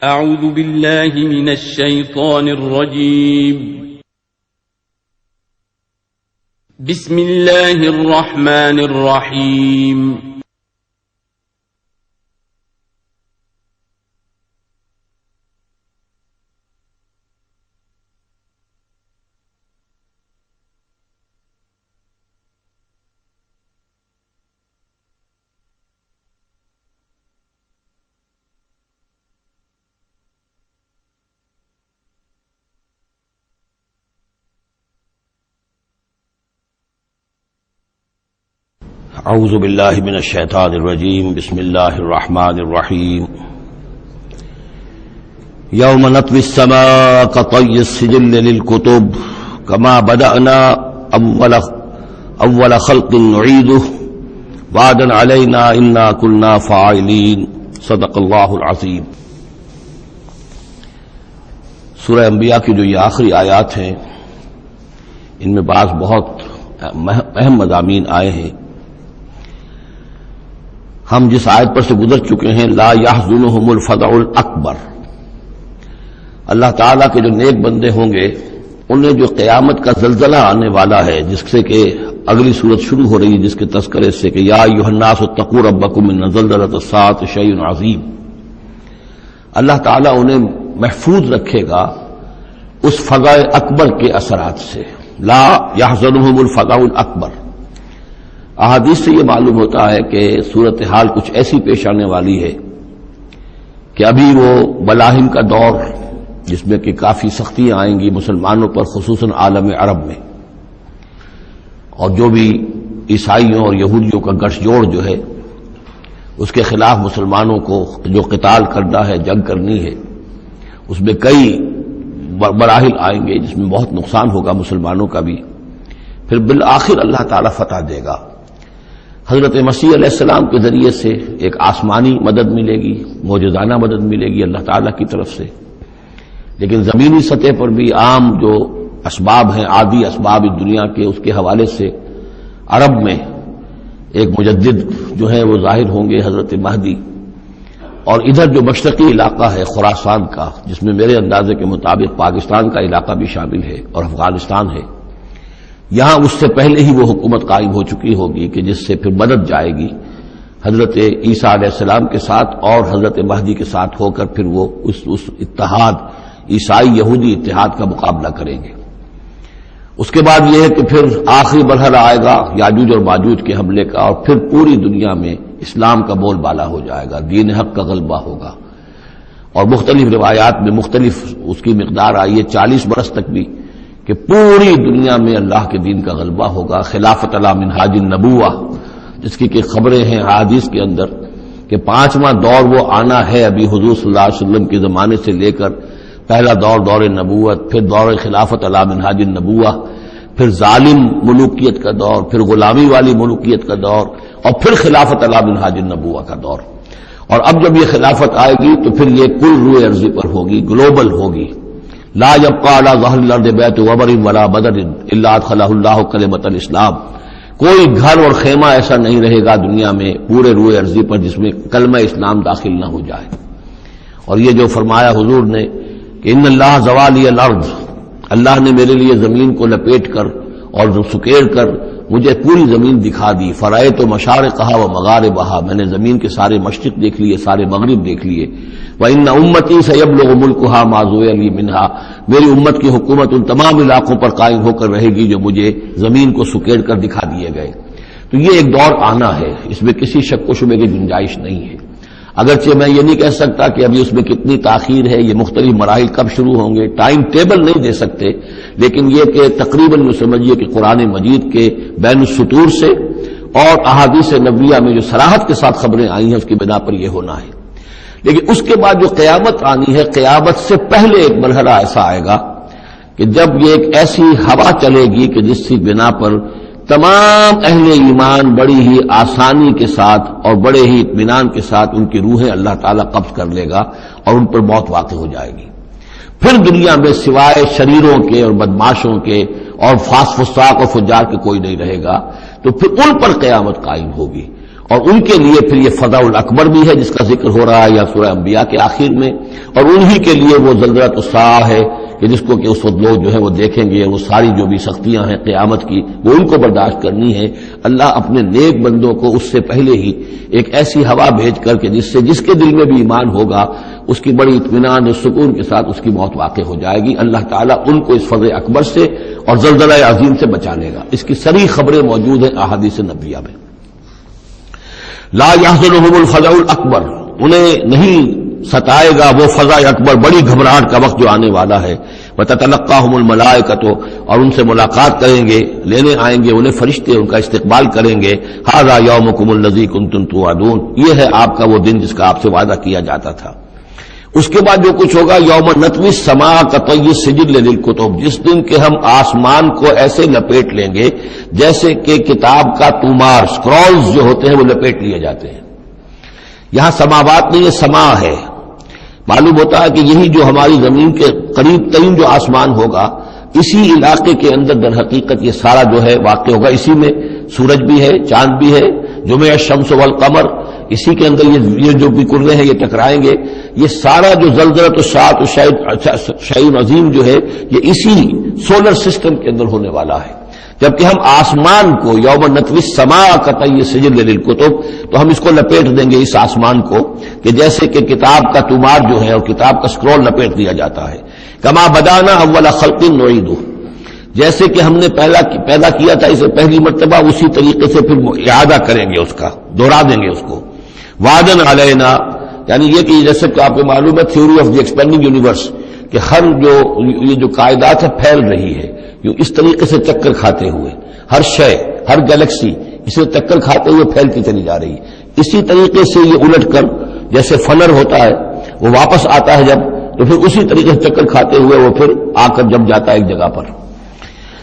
اعوذ باللہ من الشیطان الرجیم بسم اللہ الرحمن الرحیم اعوذ باللہ من الشیطان الرجیم بسم اللہ الرحمن الرحیم یوم نطوی السماء کطی السجل للکتب کما بدأنا اول خلق نعیدہ وعدا علینا انا کنا فاعلین صدق اللہ العظیم۔ سورہ انبیاء کی جو یہ آخری آیات ہیں ان میں بعض بہت اہم مضامین آئے ہیں۔ ہم جس آیت پر سے گزر چکے ہیں لا یحزنہم الفزع الاکبر، اللہ تعالیٰ کے جو نیک بندے ہوں گے انہیں جو قیامت کا زلزلہ آنے والا ہے، جس سے کہ اگلی صورت شروع ہو رہی ہے جس کے تذکرے سے کہ یا ایھا الناس اتقوا ربکم ان زلزلۃ الساعۃ شیء عظیم، اللہ تعالیٰ انہیں محفوظ رکھے گا اس فزع اکبر کے اثرات سے۔ لا یحزنہم الفزع الاکبر، احادیث سے یہ معلوم ہوتا ہے کہ صورتحال کچھ ایسی پیش آنے والی ہے کہ ابھی وہ ملاحم کا دور جس میں کہ کافی سختیاں آئیں گی مسلمانوں پر، خصوصاً عالم عرب میں، اور جو بھی عیسائیوں اور یہودیوں کا گٹھ جوڑ جو ہے اس کے خلاف مسلمانوں کو جو قتال کرنا ہے، جنگ کرنی ہے، اس میں کئی مراحل آئیں گے جس میں بہت نقصان ہوگا مسلمانوں کا بھی، پھر بالآخر اللہ تعالیٰ فتح دے گا۔ حضرت مسیح علیہ السلام کے ذریعے سے ایک آسمانی مدد ملے گی، معجزانہ مدد ملے گی اللہ تعالیٰ کی طرف سے، لیکن زمینی سطح پر بھی عام جو اسباب ہیں، عادی اسباب اس دنیا کے، اس کے حوالے سے عرب میں ایک مجدد جو ہے وہ ظاہر ہوں گے، حضرت مہدی، اور ادھر جو مشرقی علاقہ ہے خراسان کا، جس میں میرے اندازے کے مطابق پاکستان کا علاقہ بھی شامل ہے اور افغانستان ہے، یہاں اس سے پہلے ہی وہ حکومت قائم ہو چکی ہوگی کہ جس سے پھر مدد جائے گی حضرت عیسیٰ علیہ السلام کے ساتھ اور حضرت مہدی کے ساتھ ہو کر پھر وہ اس اتحاد، عیسائی یہودی اتحاد کا مقابلہ کریں گے۔ اس کے بعد یہ ہے کہ پھر آخری مرحلہ آئے گا یاجوج اور ماجوج کے حملے کا، اور پھر پوری دنیا میں اسلام کا بول بالا ہو جائے گا، دین حق کا غلبہ ہوگا، اور مختلف روایات میں مختلف اس کی مقدار آئی ہے، 40 برس تک بھی، کہ پوری دنیا میں اللہ کے دین کا غلبہ ہوگا۔ خلافت علی منہاج النبوہ جس کی کہ خبریں ہیں حدیث کے اندر کہ 5واں دور وہ آنا ہے ابھی حضور صلی اللہ علیہ وسلم کے زمانے سے لے کر، پہلا دور نبوت، پھر دور خلافت علی منہاج النبوہ، پھر ظالم ملوکیت کا دور، پھر غلامی والی ملوکیت کا دور، اور پھر خلافت علی منہاج النبوہ کا دور۔ اور اب جب یہ خلافت آئے گی تو پھر یہ کل روئے ارضی پر ہوگی، گلوبل ہوگی۔ لا يبقى على ظهر الارض بیت وبر ولا بدر الا ادخله الله کلمۃ الاسلام، کوئی گھر اور خیمہ ایسا نہیں رہے گا دنیا میں پورے روئے ارضی پر جس میں کلمہ اسلام داخل نہ ہو جائے۔ اور یہ جو فرمایا حضور نے کہ ان اللہ زوالی الارض، اللہ نے میرے لیے زمین کو لپیٹ کر اور سکیڑ کر مجھے پوری زمین دکھا دی، فرأیت مشارقہا و مغاربہا، میں نے زمین کے سارے مشرق دیکھ لیے، سارے مغرب دیکھ لیے۔ وَإِنَّ أُمَّتِي سَيَبْلُغُ مُلْكُهَا مَا زُوِّيَ لِي مِنْهَا، میری امت کی حکومت ان تمام علاقوں پر قائم ہو کر رہے گی جو مجھے زمین کو سکیڑ کر دکھا دیے گئے۔ تو یہ ایک دور آنا ہے، اس میں کسی شک و شبے کی گنجائش نہیں ہے، اگرچہ میں یہ نہیں کہہ سکتا کہ ابھی اس میں کتنی تاخیر ہے، یہ مختلف مراحل کب شروع ہوں گے، ٹائم ٹیبل نہیں دے سکتے، لیکن یہ کہ تقریباً یہ سمجھیے کہ قرآن مجید کے بین السطور سے اور احادیث نبویہ میں جو صراحت کے ساتھ خبریں آئی ہیں اس کی بنا پر یہ ہونا ہے۔ لیکن اس کے بعد جو قیامت آنی ہے، قیامت سے پہلے ایک مرحلہ ایسا آئے گا کہ جب یہ ایک ایسی ہوا چلے گی کہ جس کی بنا پر تمام اہل ایمان بڑی ہی آسانی کے ساتھ اور بڑے ہی اطمینان کے ساتھ ان کی روحیں اللہ تعالیٰ قبض کر لے گا اور ان پر موت واقع ہو جائے گی۔ پھر دنیا میں سوائے شریروں کے اور بدماشوں کے اور فساق و فجار کے کوئی نہیں رہے گا، تو پھر ان پر قیامت قائم ہوگی، اور ان کے لیے پھر یہ فضا الاکبر بھی ہے جس کا ذکر ہو رہا ہے یا سورہ انبیاء کے آخر میں، اور انہی کے لیے وہ زلزلۃ الساعہ ہے کہ جس کو کہ اس وقت لوگ جو ہے وہ دیکھیں گے، وہ ساری جو بھی سختیاں ہیں قیامت کی وہ ان کو برداشت کرنی ہے۔ اللہ اپنے نیک بندوں کو اس سے پہلے ہی ایک ایسی ہوا بھیج کر کے جس کے دل میں بھی ایمان ہوگا اس کی بڑی اطمینان اور سکون کے ساتھ اس کی موت واقع ہو جائے گی۔ اللہ تعالیٰ ان کو اس فضا اکبر سے اور زلزلہ عظیم سے بچا لے گا۔ اس کی صریح خبریں موجود ہیں احادیث نبویہ میں۔ لا يحزنهم الفزع الاکبر، انہیں نہیں ستائے گا وہ فضا اکبر، بڑی گھبراہٹ کا وقت جو آنے والا ہے۔ وتتلقاهم الملائکۃ، اور ان سے ملاقات کریں گے، لینے آئیں گے انہیں فرشتے، ان کا استقبال کریں گے۔ ھذا یومکم الذی کنتم توعدون، یہ ہے آپ کا وہ دن جس کا آپ سے وعدہ کیا جاتا تھا۔ اس کے بعد جو کچھ ہوگا، یوم نطوی السماء کطی السجل للکتب، جس دن کہ ہم آسمان کو ایسے لپیٹ لیں گے جیسے کہ کتاب کا تومار، سکرولز جو ہوتے ہیں وہ لپیٹ لیے جاتے ہیں۔ یہاں سماوات نہیں، یہ سما ہے۔ معلوم ہوتا ہے کہ یہی جو ہماری زمین کے قریب ترین جو آسمان ہوگا، اسی علاقے کے اندر در حقیقت یہ سارا جو ہے واقع ہوگا۔ اسی میں سورج بھی ہے، چاند بھی ہے، جمع الشمس والقمر، اسی کے اندر یہ جو بھی کرنے ہیں یہ ٹکرائیں گے۔ یہ سارا جو زلزلۃ الساعۃ شیء عظیم جو ہے یہ اسی سولر سسٹم کے اندر ہونے والا ہے۔ جبکہ ہم آسمان کو یوم نطوی السماء کطی السجل للکتب، تو ہم اس کو لپیٹ دیں گے، اس آسمان کو، کہ جیسے کہ کتاب کا تومار جو ہے اور کتاب کا سکرول لپیٹ دیا جاتا ہے۔ کما بدانا اول خلق نعیدہ، جیسے کہ ہم نے پیدا کیا تھا اسے پہلی مرتبہ، اسی طریقے سے پھر اعادہ کریں گے، اس کا دوہرا دیں گے اس کو۔ وعدن علینا، یعنی یہ کہ جیسے کہ آپ کو معلوم ہے theory of the expanding universe, کہ ہر یہ جو کائنات ہے پھیل رہی ہے اس طریقے سے چکر کھاتے ہوئے، ہر شے، ہر گیلیکسی اسے چکر کھاتے ہوئے پھیلتی چلی جا رہی ہے۔ اسی طریقے سے یہ الٹ کر جیسے فنر ہوتا ہے وہ واپس آتا ہے جب، تو پھر اسی طریقے سے چکر کھاتے ہوئے وہ پھر آ کر جم جاتا ہے ایک جگہ پر۔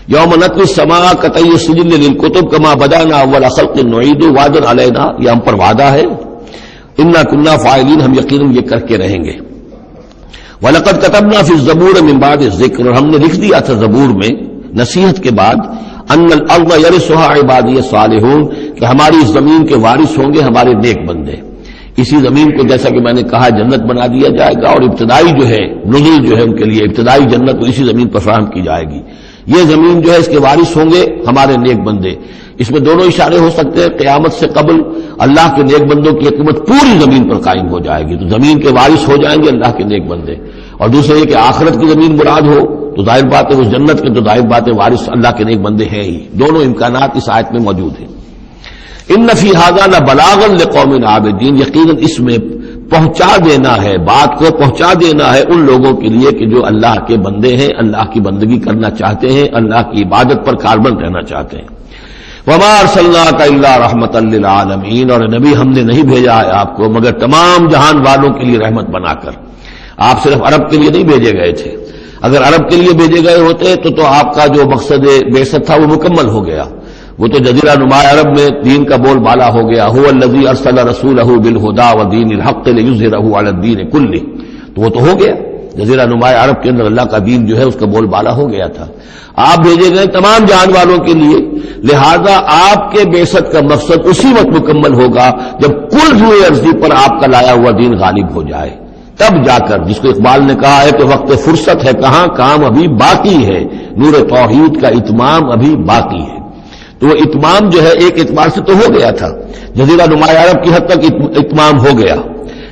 یوم نطوی السماء کطی السجل للکتب کما بدانا اول خلق نعیدہ وعدا علینا، یہ ہم پر وعدہ ہے۔ انا کنا فاعلین، ہم یقیناً یہ کر کے رہیں گے۔ وَلَقَدْ كَتَبْنَا فِي الزَّبُورِ مِن بَعْدِ الذِّكْرِ، اور ہم نے لکھ دیا تھا زبور میں نصیحت کے بعد، أَنَّ الْأَرْضَ يَرِثُهَا عِبَادِيَ الصَّالِحُونَ، کہ ہماری اس زمین کے وارث ہوں گے ہمارے نیک بندے۔ اسی زمین کو جیسا کہ میں نے کہا جنت بنا دیا جائے گا، اور ابتدائی جو ہے نزل جو ہے ان کے لیے ابتدائی جنت اسی زمین پر فراہم کی جائے گی۔ یہ زمین جو ہے اس کے وارث ہوں گے ہمارے نیک بندے۔ اس میں دونوں اشارے ہو سکتے ہیں، قیامت سے قبل اللہ کے نیک بندوں کی حکومت پوری زمین پر قائم ہو جائے گی، تو زمین کے وارث ہو جائیں گے اللہ کے نیک بندے۔ اور دوسرے یہ کہ آخرت کی زمین مراد ہو تو ظاہر بات ہے اس جنت کے تو ظاہر بات ہے وارث اللہ کے نیک بندے ہیں ہی۔ دونوں امکانات اس آیت میں موجود ہیں۔ ان فی ھذا لبلاغا لقوم عابدین، یقیناً اس میں پہنچا دینا ہے، بات کو پہنچا دینا ہے ان لوگوں کے لیے کہ جو اللہ کے بندے ہیں، اللہ کی بندگی کرنا چاہتے ہیں، اللہ کی عبادت پر کاربند رہنا چاہتے ہیں۔ وما ارسلناک الا رحمتا للعالمین، اور نبی ہم نے نہیں بھیجا ہے آپ کو مگر تمام جہان والوں کے لیے رحمت بنا کر۔ آپ صرف عرب کے لیے نہیں بھیجے گئے تھے، اگر عرب کے لیے بھیجے گئے ہوتے تو آپ کا جو مقصد بعثت تھا وہ مکمل ہو گیا، وہ تو جزیرہ نما عرب میں دین کا بول بالا ہو گیا۔ هو الذی ارسل رسولہ بالہدی ودین الحق لیظہرہ علی الدین کلہ، تو وہ تو ہو گیا، جزیرہ نما عرب کے اندر اللہ کا دین جو ہے اس کا بول بالا ہو گیا تھا۔ آپ بھیجے گئے تمام جہان والوں کے لیے، لہذا آپ کے بعثت کا مقصد اسی وقت مکمل ہوگا جب کل روئے عرضی پر آپ کا لایا ہوا دین غالب ہو جائے، تب جا کر، جس کو اقبال نے کہا ہے کہ وقت فرصت ہے کہاں، کام ابھی باقی ہے، نور توحید کا اتمام ابھی باقی ہے۔ تو وہ اتمام جو ہے ایک اعتبار سے تو ہو گیا تھا، جزیرہ نما عرب کی حد تک اتمام ہو گیا،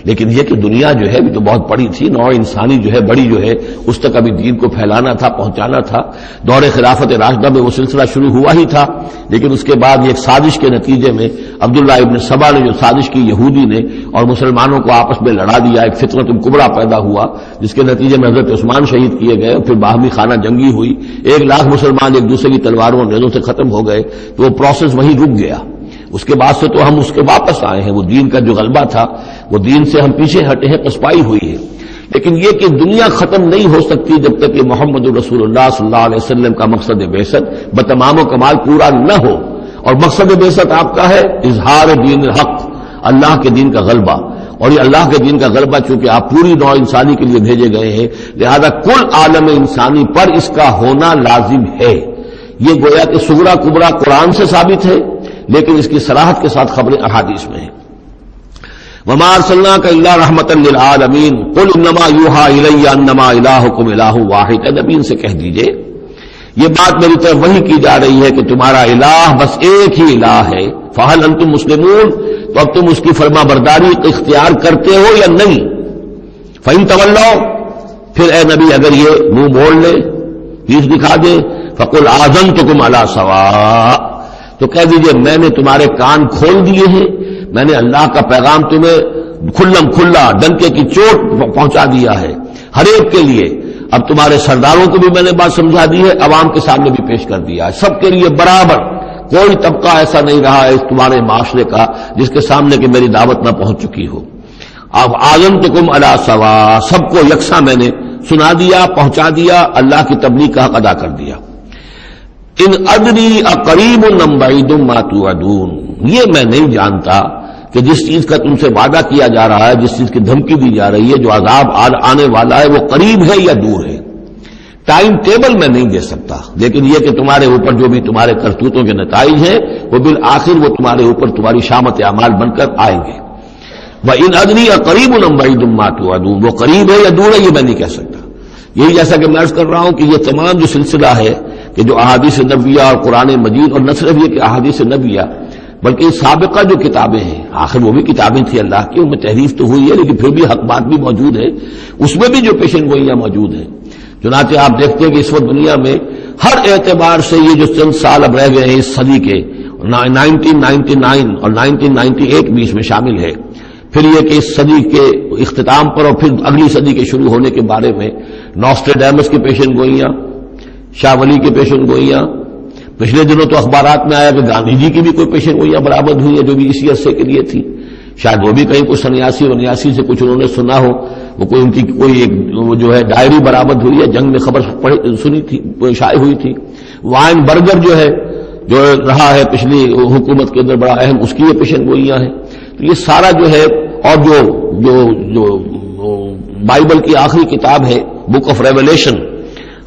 لیکن یہ کہ دنیا جو ہے بھی تو بہت بڑی تھی، نوع انسانی جو ہے بڑی جو ہے اس تک ابھی دین کو پھیلانا تھا، پہنچانا تھا۔ دور خلافت راشدہ میں وہ سلسلہ شروع ہوا ہی تھا، لیکن اس کے بعد ایک سازش کے نتیجے میں عبداللہ ابن سبا نے جو سازش کی یہودی نے اور مسلمانوں کو آپس میں لڑا دیا، ایک فتنۃ الکبریٰ پیدا ہوا جس کے نتیجے میں حضرت عثمان شہید کیے گئے، اور پھر باہمی خانہ جنگی ہوئی، 1,00,000 مسلمان ایک دوسرے کی تلواروں اور نیزوں سے ختم ہو گئے، تو وہ پروسیس وہیں رک گیا۔ اس کے بعد سے تو ہم اس کے واپس آئے ہیں، وہ دین کا جو غلبہ تھا وہ دین سے ہم پیچھے ہٹے ہیں، پسپائی ہوئی ہے۔ لیکن یہ کہ دنیا ختم نہیں ہو سکتی جب تک کہ محمد رسول اللہ صلی اللہ علیہ وسلم کا مقصد بعثت بتمام و کمال پورا نہ ہو، اور مقصد بعثت آپ کا ہے اظہار دین الحق، اللہ کے دین کا غلبہ، اور یہ اللہ کے دین کا غلبہ چونکہ آپ پوری نوع انسانی کے لیے بھیجے گئے ہیں، لہذا کل عالم انسانی پر اس کا ہونا لازم ہے۔ یہ گویا کہ صغرا کبریٰ قرآن سے ثابت ہے، لیکن اس کی صراحت کے ساتھ خبریں احادیث میں ہیں۔ وما ارسلناک الا رحمتا للعالمین قل انما یوحی الی انما الہکم الہ واحد، اے نبی ان سے کہہ دیجئے یہ بات میری طرف وحی کی جا رہی ہے کہ تمہارا الہ بس ایک ہی الہ ہے، فہل انتم مسلمون، تو اب تم اس کی فرما برداری اختیار کرتے ہو یا نہیں؟ فإن تولوا، پھر اے نبی اگر یہ منہ موڑ لے، پیٹھ دکھا دے، فقل آذنتکم علی سواء، تو کہہ دیجئے میں نے تمہارے کان کھول دیے ہیں، میں نے اللہ کا پیغام تمہیں کھلم کھلا ڈنکے کی چوٹ پہنچا دیا ہے ہر ایک کے لیے۔ اب تمہارے سرداروں کو بھی میں نے بات سمجھا دی ہے، عوام کے سامنے بھی پیش کر دیا ہے، سب کے لیے برابر، کوئی طبقہ ایسا نہیں رہا ہے اس تمہارے معاشرے کا جس کے سامنے کہ میری دعوت نہ پہنچ چکی ہو۔ اب آذنتکم علی سواء، سب کو یکساں میں نے سنا دیا، پہنچا دیا، اللہ کی تبلیغ کا حق ادا کر دیا۔ ان ادری اقریب ام بعید ما توعدون، یہ میں نہیں جانتا کہ جس چیز کا تم سے وعدہ کیا جا رہا ہے، جس چیز کی دھمکی دی جا رہی ہے، جو عذاب آنے والا ہے، وہ قریب ہے یا دور ہے۔ ٹائم ٹیبل میں نہیں دے سکتا، لیکن یہ کہ تمہارے اوپر جو بھی تمہارے کرتوتوں کے نتائج ہیں وہ بالآخر وہ تمہارے اوپر تمہاری شامت اعمال بن کر آئیں گے۔ وَإِنْ أَدْرِي أَقَرِيبٌ أَمْ بَعِيدٌ مَا تُوعَدُونَ، وہ قریب ہے یا دور ہے یہ میں نہیں کہہ سکتا۔ یہی جیسا کہ میں عرض کر رہا ہوں کہ یہ تمام جو سلسلہ ہے کہ جو احادیث نبویہ اور قرآن مجید، اور نہ صرف یہ کہ احادیث نبویہ بلکہ سابقہ جو کتابیں ہیں، آخر وہ بھی کتابیں تھیں اللہ کی، ان میں تحریف تو ہوئی ہے لیکن پھر بھی حق بات بھی موجود ہے، اس میں بھی جو پیشن گوئیاں موجود ہیں۔ چنانچہ آپ دیکھتے ہیں کہ اس وقت دنیا میں ہر اعتبار سے یہ جو چند سال اب رہ گئے ہیں اس صدی کے، 1999 اور 1998 بھی اس میں شامل ہے، پھر یہ کہ اس صدی کے اختتام پر اور پھر اگلی صدی کے شروع ہونے کے بارے میں نوسٹریڈیمس کی پیشن گوئیاں، شاہ ولی کی پیشن گوئیاں، پچھلے دنوں تو اخبارات میں آیا کہ گاندھی جی کی بھی کوئی پیشن گوئیاں برآمد ہوئی ہیں جو بھی اسی عرصے کے لیے تھی، شاید وہ بھی کہیں کوئی 89 سے کچھ انہوں نے سنا ہو، وہ کوئی ان کی کوئی ایک وہ جو ہے ڈائری برآمد ہوئی ہے، جنگ میں خبر سنی تھی، شائع ہوئی تھی۔ وائن برگر جو ہے جو رہا ہے پچھلی حکومت کے اندر بڑا اہم، اس کی یہ پیشن گوئیاں ہیں۔ تو یہ سارا جو ہے، اور جو بائبل کی آخری کتاب ہے بک آف ریویلیشن،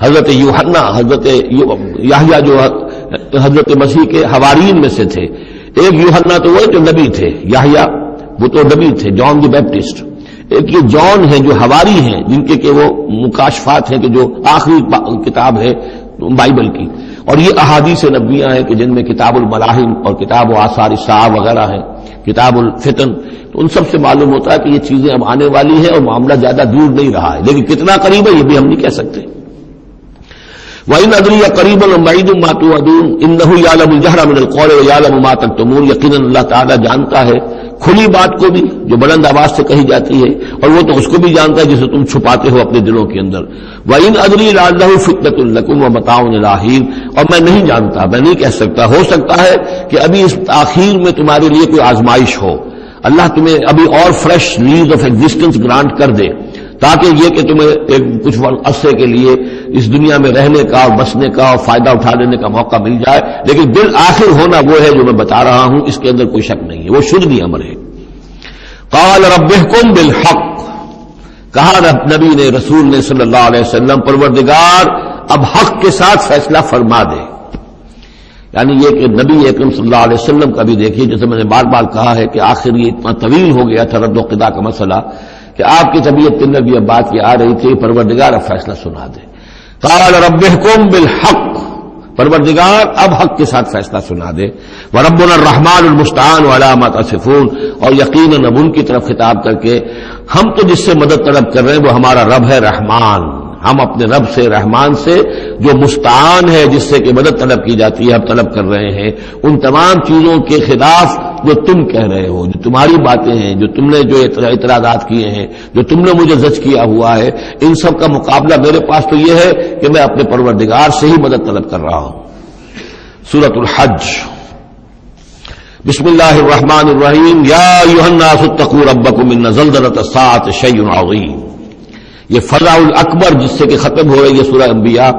حضرت یوحنا، حضرت یحییٰ جو حضرت مسیح کے حوارین میں سے تھے، ایک یوحنا تو وہ جو نبی تھے، یحییٰ وہ تو نبی تھے، جان دی بیپٹسٹ، ایک یہ جان ہیں جو حواری ہیں جن کے کہ وہ مکاشفات ہیں کہ جو آخری کتاب ہے بائبل کی، اور یہ احادیث نبویہ ہیں کہ جن میں کتاب الملاحم اور کتاب و آثار الساعہ وغیرہ ہیں، کتاب الفتن، تو ان سب سے معلوم ہوتا ہے کہ یہ چیزیں اب آنے والی ہیں اور معاملہ زیادہ دور نہیں رہا ہے، لیکن کتنا قریب ہے یہ بھی ہم نہیں کہہ سکتے۔ وَإِنْ أَدْرِي قَرِيبٌ أَمْ بَعِيدٌ مَا تُوعَدُونَ إِنَّهُ يَعْلَمُ الْجَهْرَ مِنَ الْقَوْلِ وَيَعْلَمُ مَا تَكْتُمُونَ، یقیناً اللہ تعالیٰ جانتا ہے کھلی بات کو بھی جو بلند آواز سے کہی جاتی ہے، اور وہ تو اس کو بھی جانتا ہے جسے تم چھپاتے ہو اپنے دلوں کے اندر۔ وَإِنْ أَدْرِي لَعَلَّهُ فِتْنَةٌ لَكُمْ وَمَتَاعٌ إِلَىٰ حِينٍ، اور میں نہیں جانتا، میں نہیں کہہ سکتا، ہو سکتا ہے کہ ابھی اس تاخیر میں تمہارے لیے کوئی آزمائش ہو، اللہ تمہیں ابھی اور fresh lease of existence grant کر دے، تاکہ یہ کہ تمہیں ایک کچھ عرصے کے لیے اس دنیا میں رہنے کا اور بسنے کا اور فائدہ اٹھا لینے کا موقع مل جائے، لیکن بالآخر ہونا وہ ہے جو میں بتا رہا ہوں، اس کے اندر کوئی شک نہیں ہے، وہ شدنی امر ہے۔ قال رب احکم بالحق، کہا نبی نے، رسول نے صلی اللہ علیہ وسلم، پروردگار اب حق کے ساتھ فیصلہ فرما دے۔ یعنی یہ کہ نبی اکرم صلی اللہ علیہ وسلم کا بھی دیکھیے، جیسے میں نے بار بار کہا ہے کہ آخر یہ اتنا طویل ہو گیا تھا رد و قضا کا مسئلہ کہ آپ کی طبیعت کے اندر بھی اب بات یہ آ رہی تھی، پروردگار اب فیصلہ سنا دے۔ قال رب احکم بالحق، پروردگار اب حق کے ساتھ فیصلہ سنا دے۔ وربنا الرحمن المستعان علی ما تصفون، اور یقیناً اب ان کی طرف خطاب کر کے، ہم تو جس سے مدد طلب کر رہے ہیں وہ ہمارا رب ہے رحمان، ہم اپنے رب سے رحمان سے جو مستعان ہے، جس سے کہ مدد طلب کی جاتی ہے، ہم طلب کر رہے ہیں ان تمام چیزوں کے خلاف جو تم کہہ رہے ہو، جو تمہاری باتیں ہیں، جو تم نے جو اعتراضات کیے ہیں، جو تم نے مجھے زج کیا ہوا ہے، ان سب کا مقابلہ میرے پاس تو یہ ہے کہ میں اپنے پروردگار سے ہی مدد طلب کر رہا ہوں۔ سورۃ الحج، بسم اللہ الرحمن الرحیم، یا ایھا الناس اتقوا ربکم ان زلزلۃ الساعۃ شیء عظیم۔ یہ فزع الاکبر جس سے کہ ختم ہو رہی ہے سورہ انبیاء،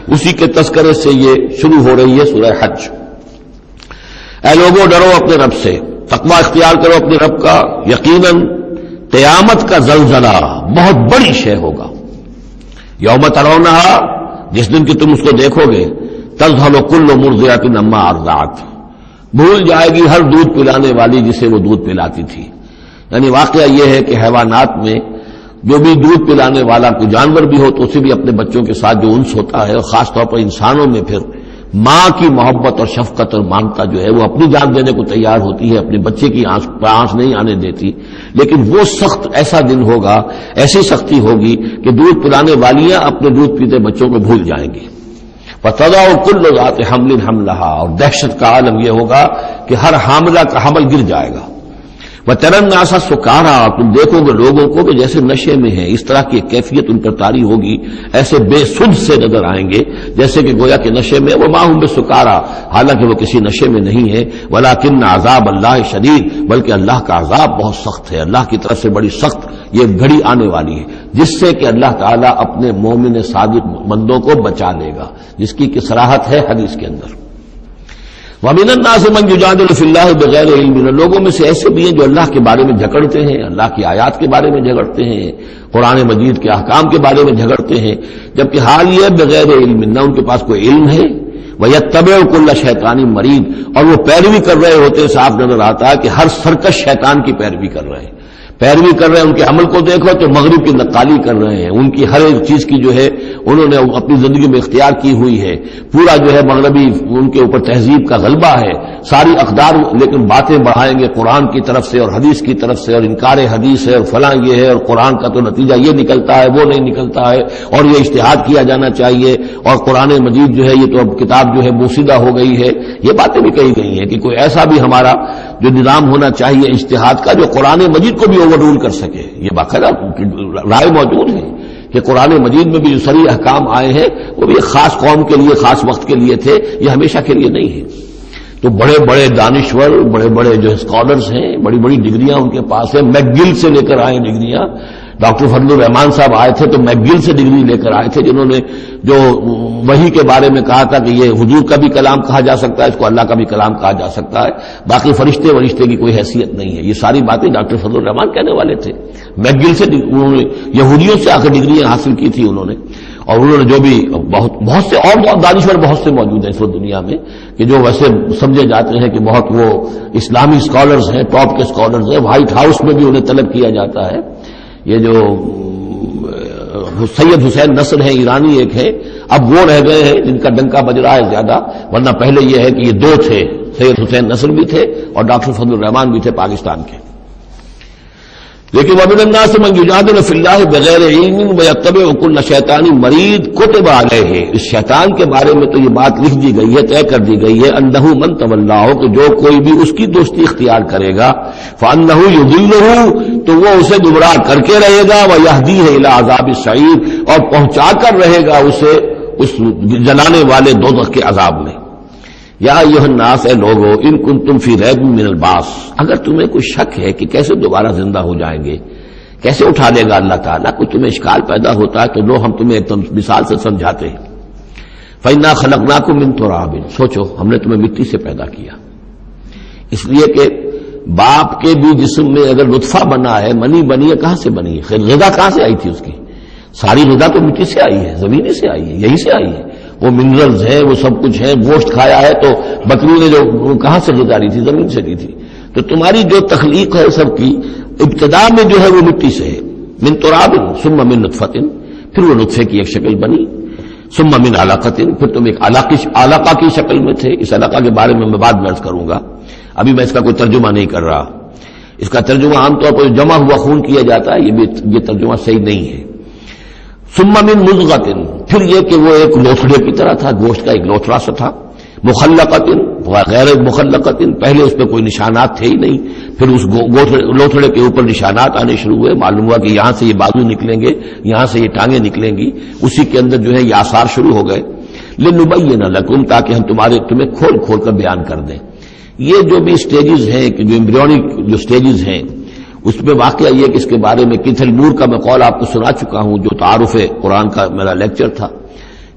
اسی کے تذکرے سے یہ شروع ہو رہی ہے سورہ حج۔ اے لوگوں ڈرو اپنے رب سے، تقوی اختیار کرو اپنے رب کا، یقیناً قیامت کا زلزلہ بہت بڑی شے ہوگا۔ یوم ترونہا، جس دن کہ تم اس کو دیکھو گے، تذہل کل مرضعۃ عما ارضعت، بھول جائے گی ہر دودھ پلانے والی جسے وہ دودھ پلاتی تھی. یعنی واقعہ یہ ہے کہ حیوانات میں جو بھی دودھ پلانے والا کوئی جانور بھی ہو تو اسے بھی اپنے بچوں کے ساتھ جو انس ہوتا ہے، اور خاص طور پر انسانوں میں پھر ماں کی محبت اور شفقت اور مامتا جو ہے وہ اپنی جان دینے کو تیار ہوتی ہے، اپنے بچے کی آنس نہیں آنے دیتی. لیکن وہ سخت ایسا دن ہوگا، ایسی سختی ہوگی کہ دودھ پلانے والیاں اپنے دودھ پیتے بچوں کو بھول جائیں گی. فَتَضَعُ كُلُّ ذَاتِ حَمْلٍ حَمْلَهَا، اور دہشت کا عالم یہ ہوگا کہ ہر حاملہ کا حمل گر جائے گا. وَتَرَى النَّاسَ سُكَارَىٰ، تم دیکھو گے لوگوں کو کہ جیسے نشے میں ہیں. اس طرح کی کیفیت ان پر طاری ہوگی، ایسے بے سدھ سے نظر آئیں گے جیسے کہ گویا کہ نشے میں. وَمَا هُم بِسُكَارَىٰ، حالانکہ وہ کسی نشے میں نہیں ہے. وَلَٰكِنَّ عَذَابَ اللَّهِ شَدِيدٌ، بلکہ اللہ کا عذاب بہت سخت ہے. اللہ کی طرف سے بڑی سخت یہ گھڑی آنے والی ہے جس سے کہ اللہ تعالیٰ اپنے مومن صادق بندوں کو بچا لے گا، جس کی کہ صراحت ہے حدیث کے اندر. وَمِنَ النَّاسِ مَن يُجَادِلُ فِي اللَّهِ بِغَيْرِ عِلْمٍ، لوگوں میں سے ایسے بھی ہیں جو اللہ کے بارے میں جھگڑتے ہیں، اللہ کی آیات کے بارے میں جھگڑتے ہیں، قرآن مجید کے احکام کے بارے میں جھگڑتے ہیں، جبکہ حال یہ بغیر علم، نہ ان کے پاس کوئی علم ہے. وَيَتَّبِعُ كُلَّ شَيْطَانٍ مَرِيدٍ، اور وہ پیروی کر رہے ہوتے ہیں. صاف نظر آتا ہے کہ ہر سرکش شیطان کی پیروی کر رہے ہیں. ان کے عمل کو دیکھو تو مغرب کی نقالی کر رہے ہیں. ان کی ہر ایک چیز کی جو ہے انہوں نے اپنی زندگی میں اختیار کی ہوئی ہے. پورا جو ہے مغربی ان کے اوپر تہذیب کا غلبہ ہے. ساری اقدار لیکن باتیں بڑھائیں گے قرآن کی طرف سے اور حدیث کی طرف سے، اور انکار حدیث ہے اور فلاں یہ ہے، اور قرآن کا تو نتیجہ یہ نکلتا ہے وہ نہیں نکلتا ہے، اور یہ اجتہاد کیا جانا چاہیے، اور قرآن مجید جو ہے یہ تو اب کتاب جو ہے بوسیدہ ہو گئی ہے. یہ باتیں بھی کہی گئی ہیں کہ کوئی ایسا بھی ہمارا جو نظام ہونا چاہیے اجتہاد کا جو قرآن مجید کو بھی اوور رول کر سکے. یہ باقاعدہ رائے موجود ہے کہ قرآن مجید میں بھی جو صریح احکام آئے ہیں وہ بھی ایک خاص قوم کے لیے، خاص وقت کے لیے تھے، یہ ہمیشہ کے لیے نہیں ہے. تو بڑے بڑے دانشور، بڑے بڑے جو اسکالرز ہیں، بڑی بڑی ڈگریاں ان کے پاس ہیں. میکگل سے لے کر آئے ڈگریاں. ڈاکٹر فضل الرحمان صاحب آئے تھے تو میکگل سے ڈگری لے کر آئے تھے، جنہوں نے جو وحی کے بارے میں کہا تھا کہ یہ حضور کا بھی کلام کہا جا سکتا ہے، اس کو اللہ کا بھی کلام کہا جا سکتا ہے، باقی فرشتے کی کوئی حیثیت نہیں ہے. یہ ساری باتیں ڈاکٹر فضل الرحمان کہنے والے تھے. میکگل سے انہوں نے یہودیوں سے آ کر ڈگریاں حاصل کی تھی انہوں نے. اور انہوں نے جو بھی بہت سے اور دانشور بہت سے موجود ہیں اس وقت دنیا میں کہ جو ویسے سمجھے جاتے ہیں کہ بہت وہ اسلامی اسکالرز ہیں، ٹاپ کے اسکالرز ہیں. وائٹ ہاؤس میں بھی انہیں طلب کیا جاتا ہے. یہ جو سید حسین نصر ہیں ایرانی ایک ہے، اب وہ رہ گئے ہیں جن کا ڈنکا بج رہا ہے زیادہ، ورنہ پہلے یہ ہے کہ یہ دو تھے، سید حسین نصر بھی تھے اور ڈاکٹر فضل الرحمان بھی تھے پاکستان کے. لیکن وَمِنَ النَّاسِ مَن يُجَادِلُ فِي اللَّهِ بِغَيْرِ عِلْمٍ وَيَتَّبِعُ كُلَّ شَيْطَانٍ مَرِيدٍ كُتِبَ عَلَيْهِ. اس شیطان کے بارے میں تو یہ بات لکھ دی گئی ہے، طے کر دی گئی ہے، أَنَّهُ مَن تَوَلَّاهُ، کہ جو کوئی بھی اس کی دوستی اختیار کرے گا، فَأَنَّهُ يُضِلُّهُ، تو وہ اسے گمراہ کر کے رہے گا، وَيَهْدِيهِ إِلَىٰ عَذَابِ السَّعِيرِ، اور پہنچا کر رہے گا اسے اس جلانے والے دوزخ کے عذاب میں. یا ایھا الناس، اے لوگو، ان کنتم فی ریب من البعث، اگر تمہیں کوئی شک ہے کہ کیسے دوبارہ زندہ ہو جائیں گے، کیسے اٹھا لے گا اللہ تعالیٰ، کوئی تمہیں اشکال پیدا ہوتا ہے تو لو ہم تمہیں ایک مثال سے سمجھاتے ہیں. فَإِنَّا خَلَقْنَاكُم مِّن تُرَابٍ، سوچو ہم نے تمہیں مٹی سے پیدا کیا. اس لیے کہ باپ کے بھی جسم میں اگر نطفہ بنا ہے، منی بنی ہے، کہاں سے بنی ہے؟ غذا کہاں سے آئی تھی اس کی؟ ساری غذا تو مٹی سے آئی ہے، زمین سے آئی ہے، یہی سے آئی ہے. وہ منرلز ہیں، وہ سب کچھ ہے. گوشت کھایا ہے تو بکری نے جو کہاں سے غذا لی تھی؟ زمین سے لی تھی. تو تمہاری جو تخلیق ہے سب کی ابتدا میں جو ہے وہ مٹی سے ہے. من تراب ثم من نطفۃ، پھر وہ نطفے کی ایک شکل بنی. ثم من علقۃ، پھر تم ایک علقہ کی شکل میں تھے. اس علقہ کے بارے میں بعد میں عرض کروں گا، ابھی میں اس کا کوئی ترجمہ نہیں کر رہا. اس کا ترجمہ عام طور پر جمع ہوا خون کیا جاتا ہے، یہ ترجمہ صحیح نہیں ہے. ثم من مضغۃ، پھر یہ کہ وہ ایک لوتھڑے کی طرح تھا، گوشت کا ایک لوتھڑا سا تھا. مخلقۃ غیر مخلقۃ، پہلے اس پہ کوئی نشانات تھے ہی نہیں، پھر اس لوتھڑے کے اوپر نشانات آنے شروع ہوئے. معلوم ہوا کہ یہاں سے یہ بازو نکلیں گے، یہاں سے یہ ٹانگیں نکلیں گی. اسی کے اندر جو ہے یہ آثار شروع ہو گئے. لنبین لکم، تاکہ ہم تمہیں کھول کھول کر بیان کر دیں. یہ جو بھی سٹیجز ہیں کہ جو ایمبریونک جو سٹیجز ہیں، اس میں واقعہ یہ کہ اس کے بارے میں کیتھل مور کا میں قول آپ کو سنا چکا ہوں، جو تعارف قرآن کا میرا لیکچر تھا،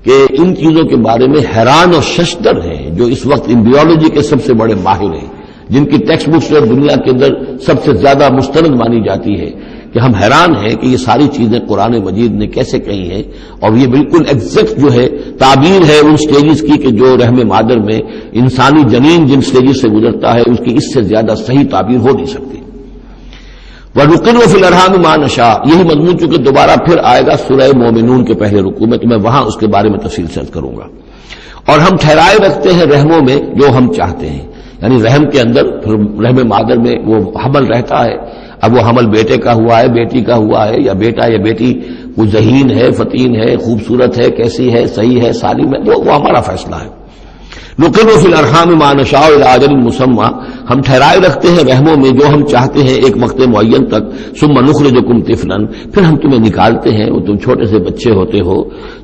کہ ان چیزوں کے بارے میں حیران اور ششدر ہیں جو اس وقت ایمبریولوجی کے سب سے بڑے ماہر ہیں، جن کی ٹیکسٹ بکس دنیا کے اندر سب سے زیادہ مستند مانی جاتی ہے، کہ ہم حیران ہیں کہ یہ ساری چیزیں قرآن مجید نے کیسے کہی ہیں، اور یہ بالکل ایگزیکٹ جو ہے تعبیر ہے ان سٹیجز کی کہ جو رحم مادر میں انسانی جنین جن سٹیجز سے گزرتا ہے اس کی اس سے زیادہ صحیح تعبیر ہو نہیں سکتی۔ وَنُقِرُّ فِي الْأَرْحَامِ مَا نَشَاءُ، یہی مضمون چونکہ دوبارہ پھر آئے گا سورہ مومنون کے پہلے رکوع میں، تو میں وہاں اس کے بارے میں تفصیل سے عرض کروں گا۔ اور ہم ٹھہرائے رکھتے ہیں رحموں میں جو ہم چاہتے ہیں، یعنی رحم کے اندر پھر رحم مادر میں وہ حمل رہتا ہے، اب وہ حمل بیٹے کا ہوا ہے، بیٹی کا ہوا ہے، یا بیٹا یا بیٹی وہ ذہین ہے، فتین ہے، خوبصورت ہے، کیسی ہے، صحیح ہے، سالم ہے، وہ ہمارا فیصلہ ہے۔ نقر فی الارحام ما نشاء الی اجل مسمى، ہم ٹھہرائے رکھتے ہیں رحموں میں جو ہم چاہتے ہیں ایک وقت معین تک، ثم نخرجکم طفلا، پھر ہم تمہیں نکالتے ہیں وہ تم چھوٹے سے بچے ہوتے ہو،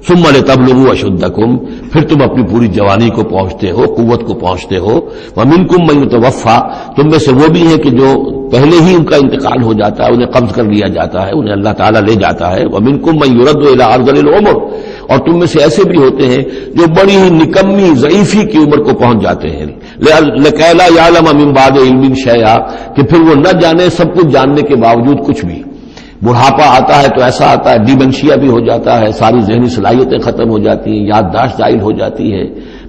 ثم لتبلغوا اشدکم، پھر تم اپنی پوری جوانی کو پہنچتے ہو، قوت کو پہنچتے ہو، ومنکم من یتوفى، تم میں سے وہ بھی ہیں کہ جو پہلے ہی ان کا انتقال ہو جاتا ہے، انہیں قبض کر لیا جاتا ہے، انہیں اللہ تعالیٰ لے جاتا ہے، ومنکم من یرد الی ارذل العمر، اور تم میں سے ایسے بھی ہوتے ہیں جو بڑی ہی نکمی ضعیفی کی عمر کو پہنچ جاتے ہیں، لکئی لا یعلم من بعد علم شیئا، کہ پھر وہ نہ جانے سب کچھ جاننے کے باوجود کچھ بھی۔ بڑھاپا آتا ہے تو ایسا آتا ہے، ڈیمنشیا بھی ہو جاتا ہے، ساری ذہنی صلاحیتیں ختم ہو جاتی ہیں، یادداشت زائل ہو جاتی ہے،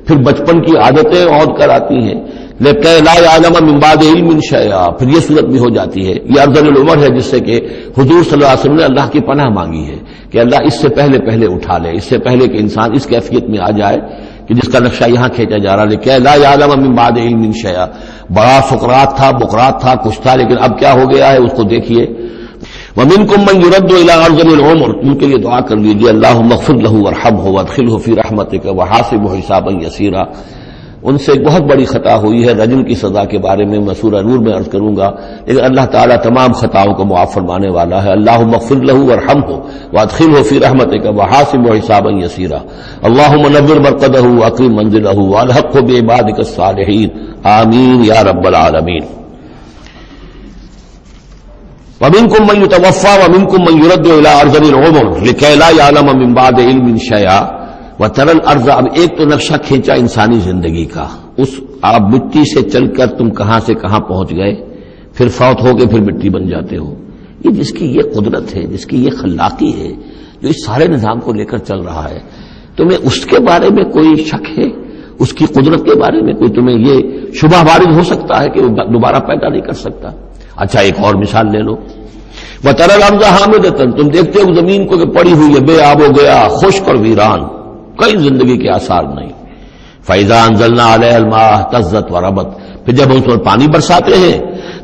پھر بچپن کی عادتیں عود کر آتی ہیں، لکئی لا یعلم من بعد علم شیئا، پھر یہ صورت بھی ہو جاتی ہے۔ یہ ارذل العمر ہے جس سے کہ حضور صلی اللہ علیہ وسلم نے اللہ کی پناہ مانگی ہے کہ اللہ اس سے پہلے اٹھا لے، اس سے پہلے کہ انسان اس کیفیت میں آ جائے کہ جس کا نقشہ یہاں کھینچا جا رہا ہے، لکئی لا یعلم من بعد علم شیئا۔ بڑا سقراط تھا، بقراط تھا، کچھ تھا، لیکن اب کیا ہو گیا ہے اس کو دیکھیے۔ ومنکم من یرد الی ارذل العمر، ان کے لیے دعا کر لیجیے، اللہم اغفر لہ وارحمہ وادخلہ فی رحمتک وحاسبہ حسابا یسیرا۔ ان سے ایک بہت بڑی خطا ہوئی ہے، رجم کی سزا کے بارے میں میں سورہ نور میں عرض کروں گا، لیکن اللہ تعالیٰ تمام خطاؤں کو معاف فرمانے والا ہے۔ اللہم اغفر لہ وارحمہ وادخلہ فی رحمتک وحاسبہ حسابا یسیرا، اللہم نور مرقدہ واکرم منزلہ والحقہ بعبادک الصالحین، آمین یا رب العالمین۔ ومنکم من یتوفی ومنکم من یرد الی ارذل العمر لکئی لا یعلم من بعد علم شیئا وتری الارض۔ اب ایک تو نقشہ کھینچا انسانی زندگی کا، اس آپ مٹی سے چل کر تم کہاں سے کہاں پہنچ گئے، پھر فوت ہو گئے، پھر مٹی بن جاتے ہو۔ یہ جس کی یہ قدرت ہے، جس کی یہ خلاقی ہے، جو اس سارے نظام کو لے کر چل رہا ہے، تمہیں اس کے بارے میں کوئی شک ہے؟ اس کی قدرت کے بارے میں کوئی تمہیں یہ شبہ وارد ہو سکتا ہے کہ وہ دوبارہ پیدا نہیں کر سکتا؟ اچھا ایک اور مثال لے لو، وتری الارض حامدۃ، تم دیکھتے ہو زمین کو کہ پڑی ہوئی ہے، بے آب ہو گیا، خشک اور ویران، کئی زندگی کے آثار نہیں۔ فَإِذَا أَنزَلْنَا عَلَيْهَا الْمَاءَ اهْتَزَّتْ وَرَبَتْ، پھر جب ہم اس پر پانی برساتے ہیں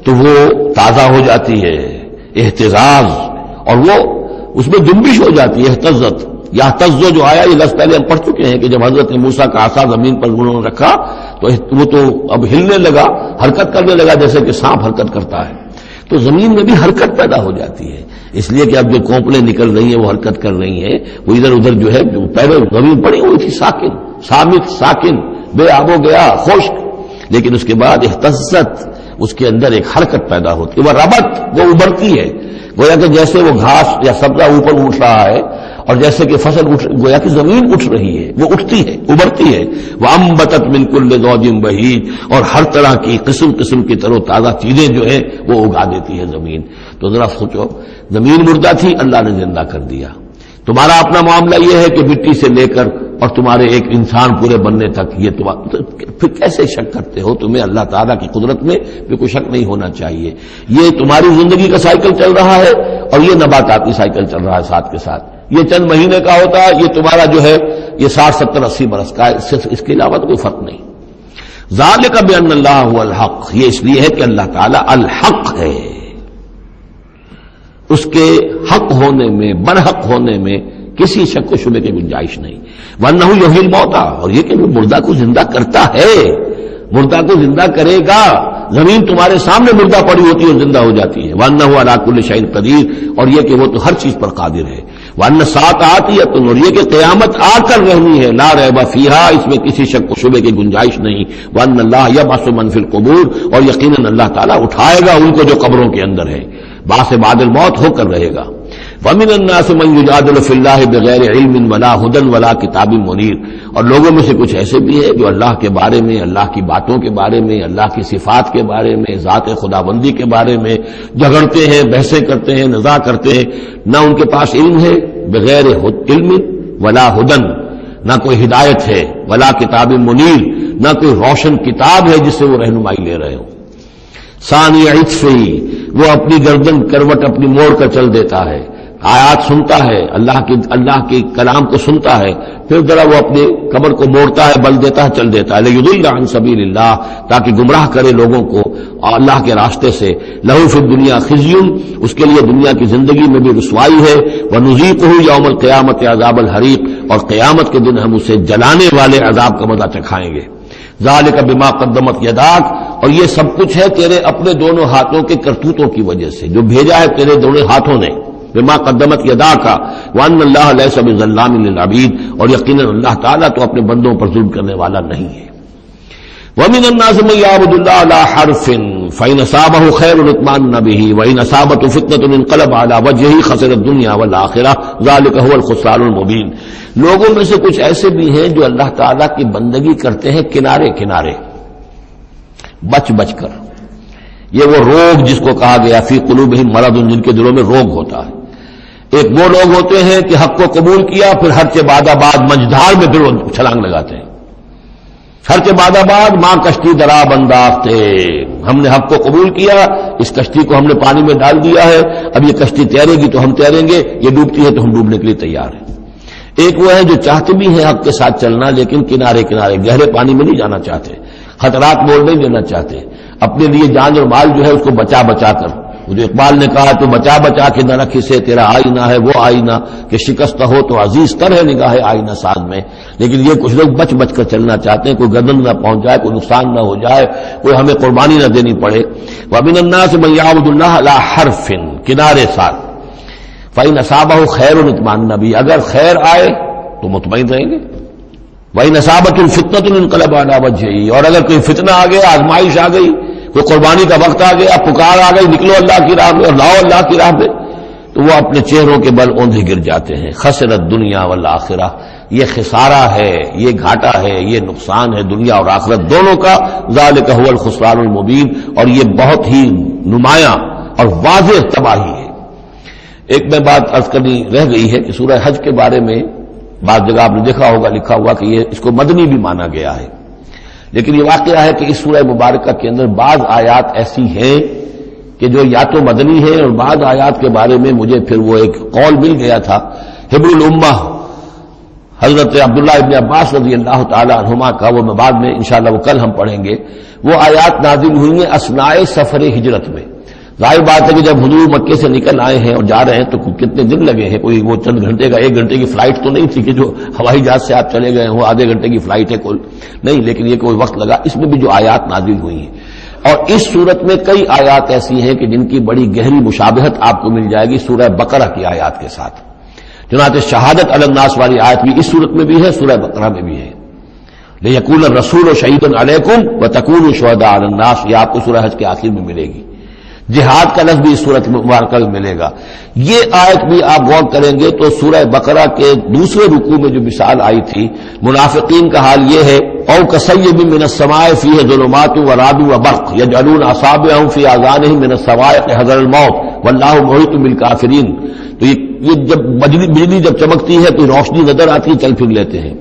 تو وہ تازہ ہو جاتی ہے، اہتزاز، اور وہ اس میں جنبش ہو جاتی ہے، اہتزت۔ یا تزو جو آیا یہ لفظ پہلے ہم پڑھ چکے ہیں کہ جب حضرت موسیٰ کا عصا زمین پر انہوں نے رکھا تو وہ تو اب ہلنے لگا، حرکت کرنے لگا جیسے کہ سانپ حرکت کرتا ہے، تو زمین میں بھی حرکت پیدا ہو جاتی ہے، اس لیے کہ اب جو کونپلیں نکل رہی ہیں وہ حرکت کر رہی ہیں، وہ ادھر ادھر جو ہے پہلے زمین پڑی ہوئی تھی ساکن، صامت ساکن، بے آب ہو گیا، خشک، لیکن اس کے بعد اہتزت، اس کے اندر ایک حرکت پیدا ہوتی ہے، وہ ربت، وہ ابھرتی ہے، گویا کہ جیسے وہ گھاس یا سبزہ اوپر اٹھ رہا ہے، اور جیسے کہ فصل گویا کہ زمین اٹھ رہی ہے، وہ اٹھتی ہے، ابھرتی ہے، وَأَنبَتَتْ مِن كُلِّ زَوْجٍ بَهِيجٍ، اور ہر طرح کی قسم قسم کی تر و تازہ چیزیں جو ہیں وہ اگا دیتی ہے زمین۔ تو ذرا سوچو، زمین مردہ تھی، اللہ نے زندہ کر دیا۔ تمہارا اپنا معاملہ یہ ہے کہ مٹی سے لے کر اور تمہارے ایک انسان پورے بننے تک یہ پھر کیسے شک کرتے ہو؟ تمہیں اللہ تعالیٰ کی قدرت میں بھی کوئی شک نہیں ہونا چاہیے۔ یہ تمہاری زندگی کا سائیکل چل رہا ہے اور یہ نباتاتی سائیکل چل رہا ہے ساتھ کے ساتھ، یہ چند مہینے کا ہوتا ہے، یہ تمہارا جو ہے یہ 60 70 80 برس کا ہے، اس کے علاوہ تو کوئی فرق نہیں۔ ذالک بأن اللہ هو الحق، یہ اس لیے ہے کہ اللہ تعالیٰ الحق ہے، اس کے حق ہونے میں، برحق ہونے میں کسی شک و شبے کی گنجائش نہیں۔ وَأَنَّهُ يُحْيِي الْمَوْتَىٰ، اور یہ کہ وہ مردہ کو زندہ کرتا ہے، مردہ کو زندہ کرے گا۔ زمین تمہارے سامنے مردہ پڑی ہوتی ہے اور زندہ ہو جاتی ہے۔ وَأَنَّهُ عَلَىٰ كُلِّ شَيْءٍ قَدِيرٌ، اور یہ کہ وہ تو ہر چیز پر قادر ہے۔ وَأَنَّ السَّاعَةَ آتِيَةٌ، اور یہ کہ قیامت آ کر رہنی ہے، لَا رَيْبَ فِيهَا، اس میں کسی شک و شبے کی گنجائش نہیں۔ وَأَنَّ اللَّهَ يَبْعَثُ مَن فِي الْقُبُورِ، اور یقیناً اللہ تعالیٰ اٹھائے گا ان کو جو قبروں کے اندر ہے، بعث بعد الموت ہو کر رہے گا۔ وَمِنَ النَّاسِ مَن يُجَادِلُ فِي اللَّهِ بِغَيْرِ عِلْمٍ وَلَا هُدًى وَلَا كِتَابٍ مُنِيرٍ، اور لوگوں میں سے کچھ ایسے بھی ہیں جو اللہ کے بارے میں، اللہ کی باتوں کے بارے میں، اللہ کی صفات کے بارے میں، ذات خداوندی کے بارے میں جھگڑتے ہیں، بحثیں کرتے ہیں، نزاع کرتے ہیں، نہ ان کے پاس علم ہے، بغیر علم ولا ہدن، نہ کوئی ہدایت ہے، ولا کتاب منیر، نہ کوئی روشن کتاب ہے جس سے وہ رہنمائی لے رہے ہوں۔ ثانی عطفی، وہ اپنی گردن کروٹ اپنی موڑ کر چل دیتا ہے، آیات سنتا ہے، اللہ کے کلام کو سنتا ہے، پھر ذرا وہ اپنے کمر کو موڑتا ہے، بل دیتا ہے، چل دیتا ہے، لیضل عن سبیل اللہ، تاکہ گمراہ کرے لوگوں کو اللہ کے راستے سے۔ لہ فی الدنیا خزی، اس کے لیے دنیا کی زندگی میں بھی رسوائی ہے، ونذیقہ یوم القیامت عذاب الحریق، اور قیامت کے دن ہم اسے جلانے والے عذاب کا مزہ چکھائیں گے۔ ذالک بما قدمت یداک، اور یہ سب کچھ ہے تیرے اپنے دونوں ہاتھوں کے کرتوتوں کی وجہ سے، جو بھیجا ہے تیرے دونوں ہاتھوں نے، بما قدمت یداک، وان اللہ لیس بظلام للعبید، اور یقیناً اللہ تعالیٰ تو اپنے بندوں پر ظلم کرنے والا نہیں ہے۔ ومن الناس من يعبد الله على حرف فإن أصابه خير اطمأن به وإن أصابته فتنة انقلب على وجهه خسر الدنيا والآخرة ذلك هو الخسران المبين۔ لوگوں میں سے کچھ ایسے بھی ہیں جو اللہ تعالیٰ کی بندگی کرتے ہیں کنارے کنارے، بچ بچ کر۔ یہ وہ روگ جس کو کہا گیا فی قلوبہم مرض، جن کے دلوں میں روگ ہوتا ہے۔ ایک وہ لوگ ہوتے ہیں کہ حق کو قبول کیا، پھر ہر کے بعد منجدھار میں پھر وہ چھلانگ لگاتے ہیں۔ ہر کے بعد ماں کشتی درا بنداختے، ہم نے حق کو قبول کیا، اس کشتی کو ہم نے پانی میں ڈال دیا ہے، اب یہ کشتی تیرے گی تو ہم تیریں گے، یہ ڈوبتی ہے تو ہم ڈوبنے کے لیے تیار ہیں۔ ایک وہ ہے جو چاہتے بھی ہیں حق کے ساتھ چلنا، لیکن کنارے کنارے گہرے پانی میں نہیں جانا چاہتے، خطرات مول نہیں لینا چاہتے، اپنے لیے جان اور مال جو ہے اس کو بچا بچا کر، جو اقبال نے کہا تو بچا بچا کے نہ رکھ سے تیرا آئینہ ہے وہ آئینہ کہ شکست ہو تو عزیز تر ہے نگاہ آئینہ ساز میں۔ لیکن یہ کچھ لوگ بچ بچ کر چلنا چاہتے ہیں، کوئی گردن نہ پہنچ جائے، کوئی نقصان نہ ہو جائے، کوئی ہمیں قربانی نہ دینی پڑے۔ وَمِنَ النَّاسِ مَن يَعْبُدُ اللَّهَ عَلَى حَرْفٍ، کنارے ساتھ، فَإِنْ أَصَابَهُ خَيْرٌ اطْمَأَنَّ بِهِ، اگر خیر آئے تو مطمئن رہیں گے، وَإِنْ أَصَابَتْهُ فِتْنَةٌ انقلب عَلَى وَجْهِهِ، اور اگر کوئی فتنہ آ گیا، آزمائش آ گئی، کوئی قربانی کا وقت آ گیا، پکار آ گئی، نکلو اللہ کی راہ میں اور لاؤ اللہ کی راہ میں، تو وہ اپنے چہروں کے بل اوندھے گر جاتے ہیں۔ خسرت دنیا والآخرہ، یہ خسارہ ہے، یہ گھاٹا ہے، یہ نقصان ہے دنیا اور آخرت دونوں کا۔ ذالک هو الخسران المبین، اور یہ بہت ہی نمایاں اور واضح تباہی ہے۔ ایک میں بات عرض کرنی رہ گئی ہے کہ سورہ حج کے بارے میں بعض جگہ آپ نے دیکھا ہوگا لکھا ہوا کہ یہ اس کو مدنی بھی مانا گیا ہے، لیکن یہ واقعہ ہے کہ اس سورہ مبارکہ کے اندر بعض آیات ایسی ہیں کہ جو یا تو مدنی ہیں، اور بعض آیات کے بارے میں مجھے پھر وہ ایک قول مل گیا تھا حبر الامہ حضرت عبداللہ ابن عباس رضی اللہ تعالی عنہما کا، وہ میں بعد میں انشاءاللہ وہ کل ہم پڑھیں گے۔ وہ آیات نازل ہوئی ہیں اثناء سفر ہجرت میں۔ ظاہر بات ہے کہ جب حضور مکے سے نکل آئے ہیں اور جا رہے ہیں تو کتنے دن لگے ہیں، کوئی وہ چند گھنٹے کا، 1 گھنٹے کی فلائٹ تو نہیں تھی کہ جو ہوائی جہاز سے آپ چلے گئے ہوں، آدھے گھنٹے کی فلائٹ ہے کل نہیں، لیکن یہ کوئی وقت لگا۔ اس میں بھی جو آیات نازل ہوئی ہیں، اور اس صورت میں کئی آیات ایسی ہیں کہ جن کی بڑی گہری مشابہت آپ کو مل جائے گی سورہ بقرہ کی آیات کے ساتھ۔ چنانچہ شہادت علی الناس والی آیت بھی اس صورت میں بھی ہے، سورہ بقرہ میں بھی ہے، لیکون الرسول شہید علیکم وتکونوا شہداء علی الناس، یہ آپ کو سورہ حج کے آخر میں ملے گی۔ جہاد کا لفظ بھی اس صورت مبارکہ میں ملے گا۔ یہ آیت بھی آپ غور کریں گے تو سورہ بقرہ کے دوسرے رکوع میں جو مثال آئی تھی منافقین کا حال یہ ہے، او کصیب من السماء فیہ ظلمات ورعد وبرق یجعلون اصابعهم فی آذانهم من الصواعق حذر الموت واللہ محیط بالکافرین۔ تو یہ جب بجلی جب چمکتی ہے تو روشنی نظر آتی ہے، چل پھر لیتے ہیں،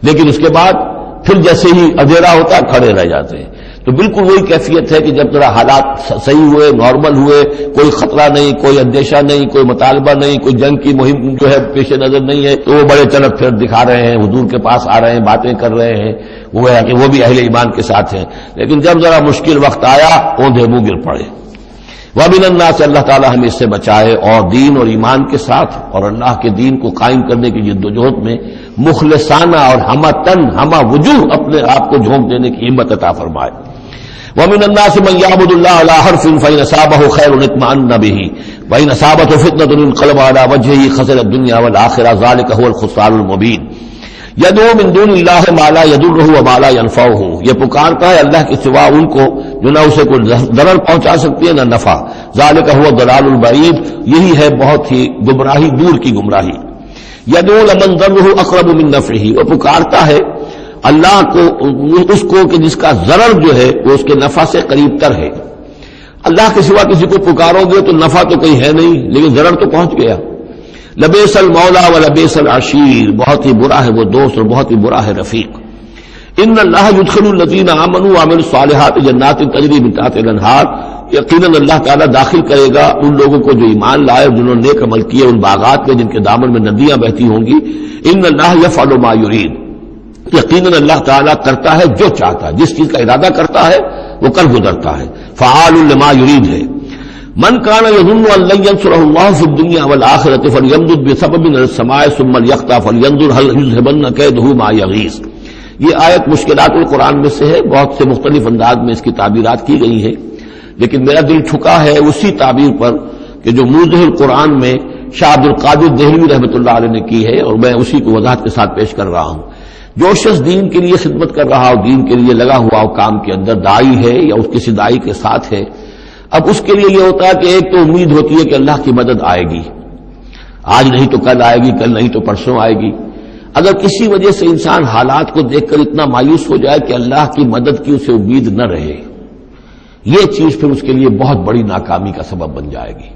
لیکن اس کے بعد پھر جیسے ہی اندھیرا ہوتا ہے کھڑے رہ جاتے ہیں۔ تو بالکل وہی کیفیت ہے کہ جب ذرا حالات صحیح ہوئے، نارمل ہوئے، کوئی خطرہ نہیں، کوئی اندیشہ نہیں، کوئی مطالبہ نہیں، کوئی جنگ کی مہم جو ہے پیش نظر نہیں ہے، تو وہ بڑے چلک پھر دکھا رہے ہیں، حضور کے پاس آ رہے ہیں، باتیں کر رہے ہیں، وہ ہے کہ وہ بھی اہل ایمان کے ساتھ ہیں۔ لیکن جب ذرا مشکل وقت آیا اوندھے منہ گر پڑے۔ وَمِنَ النَّاسِ، اللہ تعالی ہمیں اس سے بچائے، اور دین اور ایمان کے ساتھ اور اللہ کے دین کو قائم کرنے کی جدوجہد میں مخلصانہ اور ہمہ وجوہ اپنے آپ کو جھونک دینے کی ہمت عطا فرمائے۔ وَمِنَ النَّاسِ مَن يَعْبُدُ اللَّهَ عَلَى حَرْفٍ فَإِنْ أَصَابَهُ خَيْرٌ اطْمَأَنَّ بِهِ وَإِنْ أَصَابَتْهُ فِتْنَةٌ انقلب عَلَى وَجْهِهِ خَسِرَ الدُّنْيَا وَالْآخِرَةَ ذَلِكَ هُوَ الْخُسْرَانُ الْمُبِينُ۔ یدعو من دون اللہ ما لا یضرہ وما لا ینفعہ، یہ پکارتا ہے اللہ کے سوا ان کو جو نہ اسے کوئی ضرر پہنچا سکتی ہے نہ نفع، ذالک هو الضلال البعید، یہی ہے بہت ہی گمراہی دور کی گمراہی۔ یدعو لمن ضرہ اقرب من نفعہ، وہ پکارتا ہے اللہ کو اس کو کہ جس کا ضرر جو ہے وہ اس کے نفع سے قریب تر ہے۔ اللہ کے سوا کسی کو پکارو گے تو نفع تو کوئی ہے نہیں لیکن ضرر تو پہنچ گیا۔ لبیس المولا و لبیس العشیر، بہت ہی برا ہے وہ دوست اور بہت ہی برا ہے رفیق۔ ان اللہ يدخل الذین آمنوا وعملوا الصالحات جنات تجری من تحتها الانہار، یقیناً اللہ تعالیٰ داخل کرے گا ان لوگوں کو جو ایمان لائے اور جنہوں نے نیک عمل کیے ان باغات میں جن کے دامن میں ندیاں بہتی ہوں گی۔ ان اللہ یفعل ما یرید، یقیناً اللہ تعالیٰ کرتا ہے جو چاہتا ہے، جس چیز کا ارادہ کرتا ہے وہ کر گزرتا ہے، فعال لما یرید ہے۔ من کان یظن ان لن ینصرہ اللہ فی الدنیا والآخرۃ فلیمدد بسبب من السماء ثم لیقطع فلینظر هل یذهبن کیدہ ما یغیظ۔ یہ آیت مشکلات القرآن میں سے ہے، بہت سے مختلف انداز میں اس کی تعبیرات کی گئی ہیں، لیکن میرا دل جھکا ہے اسی تعبیر پر کہ جو موضح القرآن میں شاہ عبد القادر دہلوی رحمۃ اللہ علیہ نے کی ہے، اور میں اسی کو وضاحت کے ساتھ پیش کر رہا ہوں۔ جو شخص دین کے لیے خدمت کر رہا ہو، دین کے لیے لگا ہوا ہو کام کے اندر، داعی ہے یا اس کسی داعی کے ساتھ ہے، اب اس کے لیے یہ ہوتا ہے کہ ایک تو امید ہوتی ہے کہ اللہ کی مدد آئے گی، آج نہیں تو کل آئے گی، کل نہیں تو پرسوں آئے گی۔ اگر کسی وجہ سے انسان حالات کو دیکھ کر اتنا مایوس ہو جائے کہ اللہ کی مدد کی اسے امید نہ رہے، یہ چیز پھر اس کے لیے بہت بڑی ناکامی کا سبب بن جائے گی۔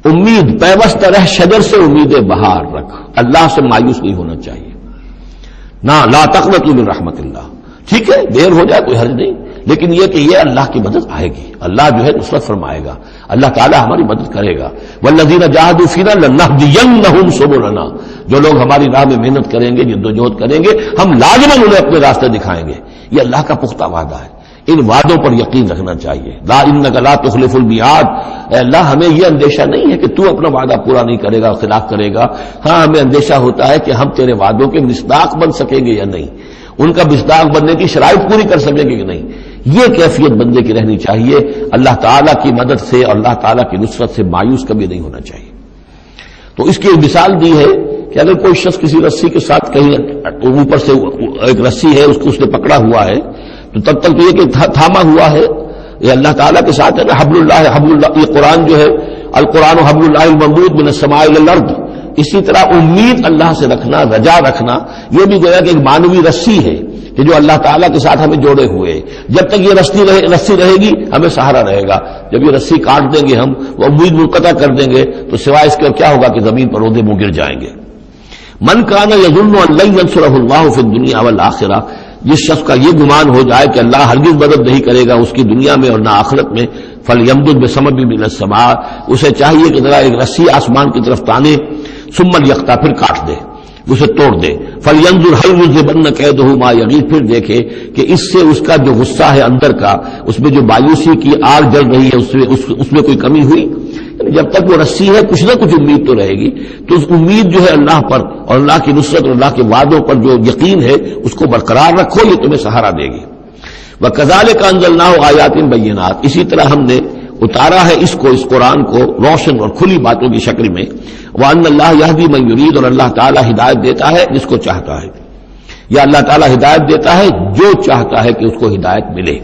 امید پیوست رہ شجر سے امید بہار رکھ، اللہ سے مایوس نہیں ہونا چاہیے۔ نہ لا تقنطوا من رحمت اللہ، ٹھیک ہے دیر ہو جائے کوئی حرج نہیں، لیکن یہ کہ یہ اللہ کی مدد آئے گی، اللہ جو ہے نصرت فرمائے گا، اللہ تعالی ہماری مدد کرے گا۔ والذین جاہدوا فینا لنہدینہم سبلنا، جو لوگ ہماری راہ میں محنت کریں گے، جدوجہد کریں گے، ہم لازماً انہیں اپنے راستے دکھائیں گے۔ یہ اللہ کا پختہ وعدہ ہے، ان وعدوں پر یقین رکھنا چاہیے۔ لا انک لا تخلف المیعاد، اے اللہ ہمیں یہ اندیشہ نہیں ہے کہ تو اپنا وعدہ پورا نہیں کرے گا، خلاف کرے گا، ہاں ہمیں اندیشہ ہوتا ہے کہ ہم تیرے وعدوں کے مصداق بن سکیں گے یا نہیں، ان کا مصداق بننے کی شرائط پوری کر سکیں گے کہ نہیں۔ یہ کیفیت بندے کی رہنی چاہیے، اللہ تعالیٰ کی مدد سے اور اللہ تعالیٰ کی نصرت سے مایوس کبھی نہیں ہونا چاہیے۔ تو اس کی ایک مثال دی ہے کہ اگر کوئی شخص کسی رسی کے ساتھ کہیں اوپر سے ایک رسی ہے اس کو اس نے پکڑا ہوا ہے تو تب تک تو یہ کہ تھاما ہوا ہے، یہ اللہ تعالیٰ کے ساتھ ہے نا، حبل اللہ، یہ قرآن جو ہے القرآن حبل اللہ الممدود من السماء الى الارض، اسی طرح امید اللہ سے رکھنا، رجا رکھنا، یہ بھی گویا کہ ایک معنوی رسی ہے کہ جو اللہ تعالیٰ کے ساتھ ہمیں جوڑے ہوئے ہیں۔ جب تک یہ رسی رہے گی ہمیں سہارا رہے گا، جب یہ رسی کاٹ دیں گے ہم، وہ امید منقطع کر دیں گے تو سوائے اس کے کیا ہوگا کہ زمین پر اودے منہ گر جائیں گے۔ من کان یظن ان لن ینصرہ اللہ فی الدنیا والآخرہ، جس شخص کا یہ گمان ہو جائے کہ اللہ ہرگز مدد نہیں کرے گا اس کی دنیا میں اور نہ آخرت میں، فلیمدد بسبب من السماء، اسے چاہیے کہ ذرا ایک رسی آسمان کی طرف تانے، ثم لیقطع، پھر کاٹ دے، اسے توڑ دے، فلینظر هل یذهبن کیدہ ما یغیظ، پھر دیکھے کہ اس سے اس کا جو غصہ ہے اندر کا، اس میں جو مایوسی کی آگ جل رہی ہے اس میں کوئی کمی ہوئی۔ جب تک وہ رسی ہے کچھ نہ کچھ امید تو رہے گی، تو اس امید جو ہے اللہ پر اور اللہ کی نصرت اور اللہ کے وعدوں پر جو یقین ہے اس کو برقرار رکھو، یہ تمہیں سہارا دے گی۔ وَكَذَلِكَ أَنزَلْنَاهُ آيَاتٍ بَيِّنَاتٍ، اسی طرح ہم نے اتارا ہے اس قرآن کو روشن اور کھلی باتوں کی شکل میں۔ وَأَنَّ اللَّهَ يَهْدِي مَن يُرِيدُ، اور اللہ تعالیٰ ہدایت دیتا ہے جس کو چاہتا ہے، یا اللہ تعالیٰ ہدایت دیتا ہے جو چاہتا ہے کہ اس کو ہدایت ملے۔